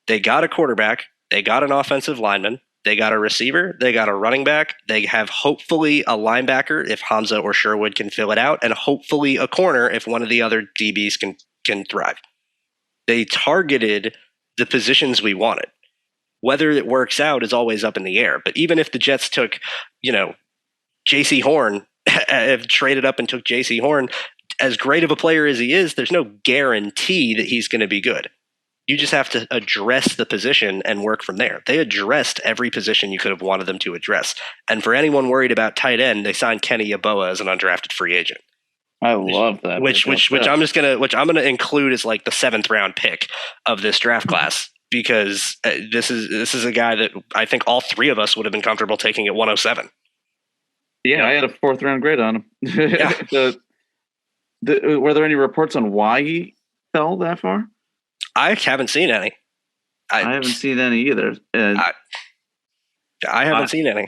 They got a quarterback. They got an offensive lineman. They got a receiver. They got a running back. They have hopefully a linebacker if Hamza or Sherwood can fill it out, and hopefully a corner if one of the other DBs can thrive. They targeted the positions we wanted. Whether it works out is always up in the air. But even if the Jets took, J.C. Horn, traded up and took J.C. Horn, as great of a player as he is, there's no guarantee that he's going to be good. You just have to address the position and work from there. They addressed every position you could have wanted them to address. And for anyone worried about tight end, they signed Kenny Yeboah as an undrafted free agent. I love that. Which I'm gonna include as like the 7th round pick of this draft class. Because this is a guy that I think all 3 of us would have been comfortable taking at 107. Yeah, I had a 4th round grade on him. Yeah. Were there any reports on why he fell that far? I haven't seen any. I haven't seen any either. I haven't seen any.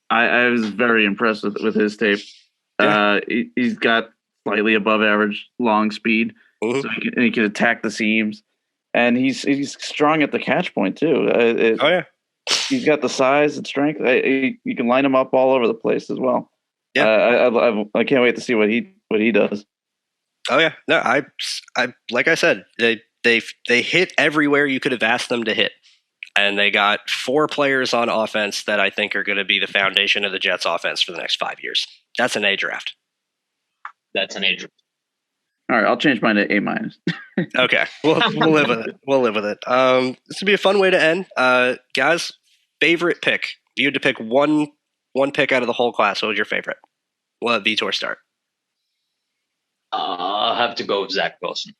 I was very impressed with his tape. Yeah. He's got slightly above average long speed, so he can attack the seams. And he's strong at the catch point too. He's got the size and strength. You can line him up all over the place as well. Yeah, I can't wait to see what he does. Oh yeah, no, I like I said, they hit everywhere you could have asked them to hit, and they got 4 players on offense that I think are going to be the foundation of the Jets' offense for the next 5 years. That's an A draft. That's an A draft. All right, I'll change mine to A-. Okay, we'll live with it. We'll live with it. This would be a fun way to end. Guys, favorite pick. If you had to pick one pick out of the whole class, what was your favorite? We'll let Vitor start. I'll have to go with Zach Wilson.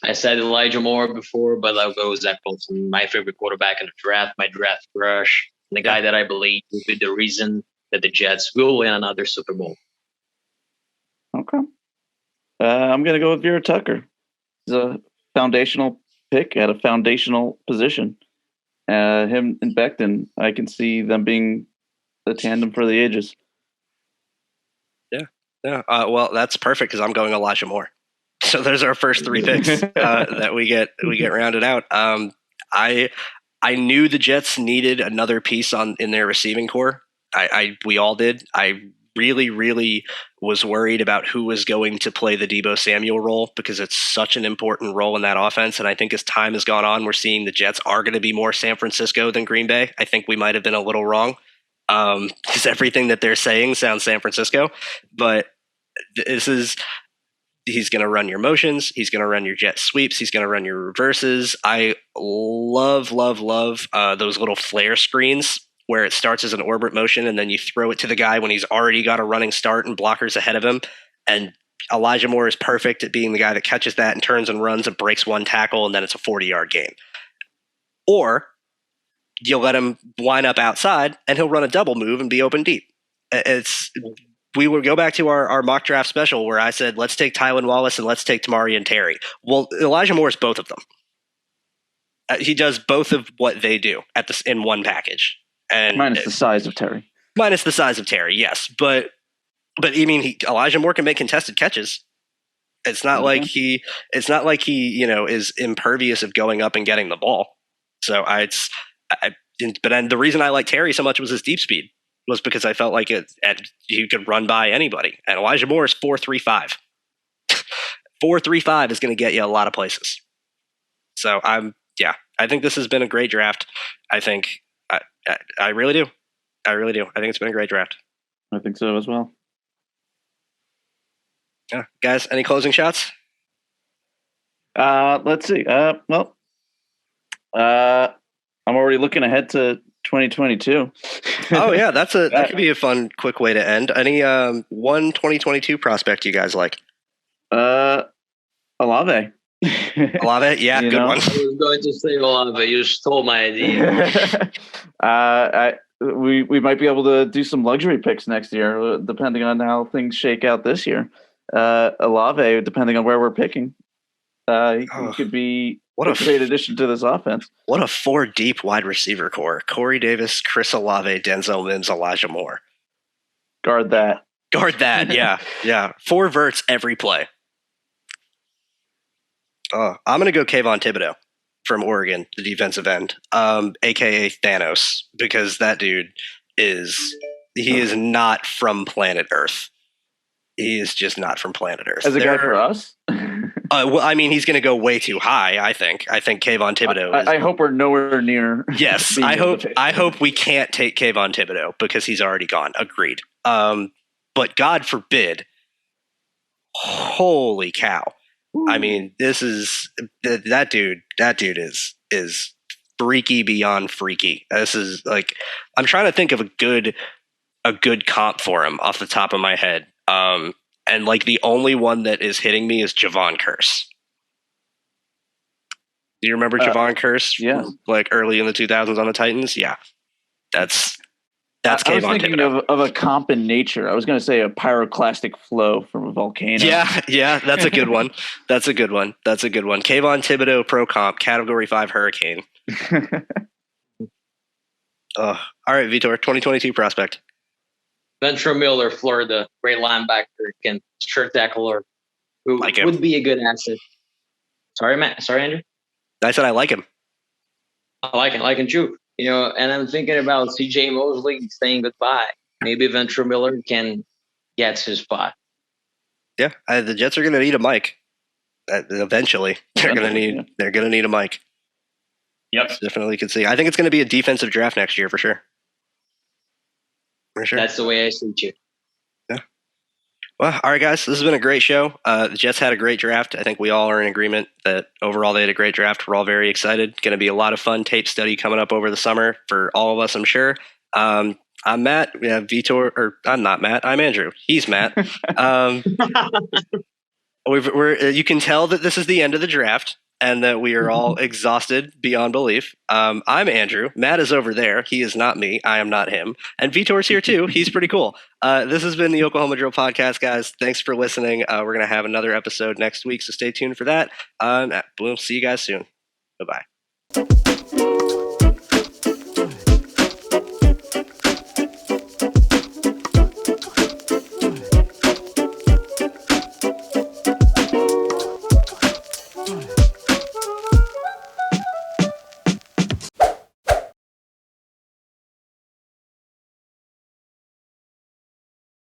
I said Elijah Moore before, but I'll go with Zach Wilson. My favorite quarterback in the draft, my draft crush, and the guy that I believe will be the reason that the Jets will win another Super Bowl. Okay. I'm going to go with Vera-Tucker. He's a foundational pick at a foundational position. Him and Becton, I can see them being the tandem for the ages. Yeah. Well, that's perfect because I'm going Elijah Moore. So there's our first 3 picks that we get rounded out. I knew the Jets needed another piece in their receiving core. We all did. I really, really was worried about who was going to play the Deebo Samuel role because it's such an important role in that offense. And I think as time has gone on, we're seeing the Jets are going to be more San Francisco than Green Bay. I think we might have been a little wrong because everything that they're saying sounds San Francisco. But he's going to run your motions. He's going to run your jet sweeps. He's going to run your reverses. I love those little flare screens where it starts as an orbit motion and then you throw it to the guy when he's already got a running start and blockers ahead of him. And Elijah Moore is perfect at being the guy that catches that and turns and runs and breaks 1 tackle, and then it's a 40-yard game. Or you'll let him line up outside and he'll run a double move and be open deep. we would go back to our mock draft special where I said, let's take Tylan Wallace and let's take Tamari and Terry. Well, Elijah Moore is both of them. He does both of what they do in one package. And minus the size of Terry. Minus the size of Terry, yes. But I mean, Elijah Moore can make contested catches. It's not like he is impervious of going up and getting the ball. So but the reason I liked Terry so much was his deep speed, was because I felt like he could run by anybody. And Elijah Moore is 4.35. 4.35 is going to get you a lot of places. So I think this has been a great draft. I think I really do. I really do. I think it's been a great draft. I think so as well. Yeah, guys, any closing shots? Let's see. I'm already looking ahead to 2022. Oh yeah, that could be a fun, quick way to end. Any one 2022 prospect you guys like? Olave. Olave, yeah, good one. I was going to say Olave. You stole my idea. We might be able to do some luxury picks next year, depending on how things shake out this year. Olave, depending on where we're picking, he could be a great addition to this offense. What a 4-deep wide receiver core: Corey Davis, Chris Olave, Denzel Mims, Elijah Moore. Guard that. Yeah. 4 verts every play. I'm gonna go Kayvon Thibodeau from Oregon, the defensive end, aka Thanos, because that dude is not from planet Earth. He is just not from planet Earth. As a guy for us? Well, I mean, he's going to go way too high, I think. I think Kayvon Thibodeau is... I hope we're nowhere near... Yes, I hope we can't take Kayvon Thibodeau because he's already gone. Agreed. But God forbid, holy cow. Ooh. I mean, this is... That dude is freaky beyond freaky. This is like... I'm trying to think of a good comp for him off the top of my head. And like the only one that is hitting me is Javon Curse. Do you remember Javon Curse? Yeah. Like early in the 2000s on the Titans? Yeah. That's Kayvon Thibodeau. I was thinking of a comp in nature. I was going to say a pyroclastic flow from a volcano. Yeah, that's a good one. That's a good one. Kayvon Thibodeau pro comp, category 5 hurricane. All right, Vitor, 2022 prospect. Ventrell Miller, Florida, great linebacker, can sure tackler, who would be a good asset. Sorry, Matt. Sorry, Andrew. I said I like him. I like him too. And I'm thinking about C.J. Mosley saying goodbye. Maybe Ventrell Miller can get his spot. Yeah, the Jets are going to need a mic. Eventually, they're going to need a mic. Yep, definitely can see. I think it's going to be a defensive draft next year for sure. For sure. That's the way I see it. Yeah. Well, all right, guys. This has been a great show. The Jets had a great draft. I think we all are in agreement that overall they had a great draft. We're all very excited. Going to be a lot of fun tape study coming up over the summer for all of us, I'm sure. I'm Matt. We have Vitor, or I'm not Matt. I'm Andrew. He's Matt. You can tell that this is the end of the draft and that we are all exhausted beyond belief. I'm Andrew. Matt is over there. He is not me. I am not him. And Vitor's here too. He's pretty cool. This has been the Oklahoma Drill Podcast, guys. Thanks for listening. We're going to have another episode next week, so stay tuned for that. We'll see you guys soon. Bye-bye.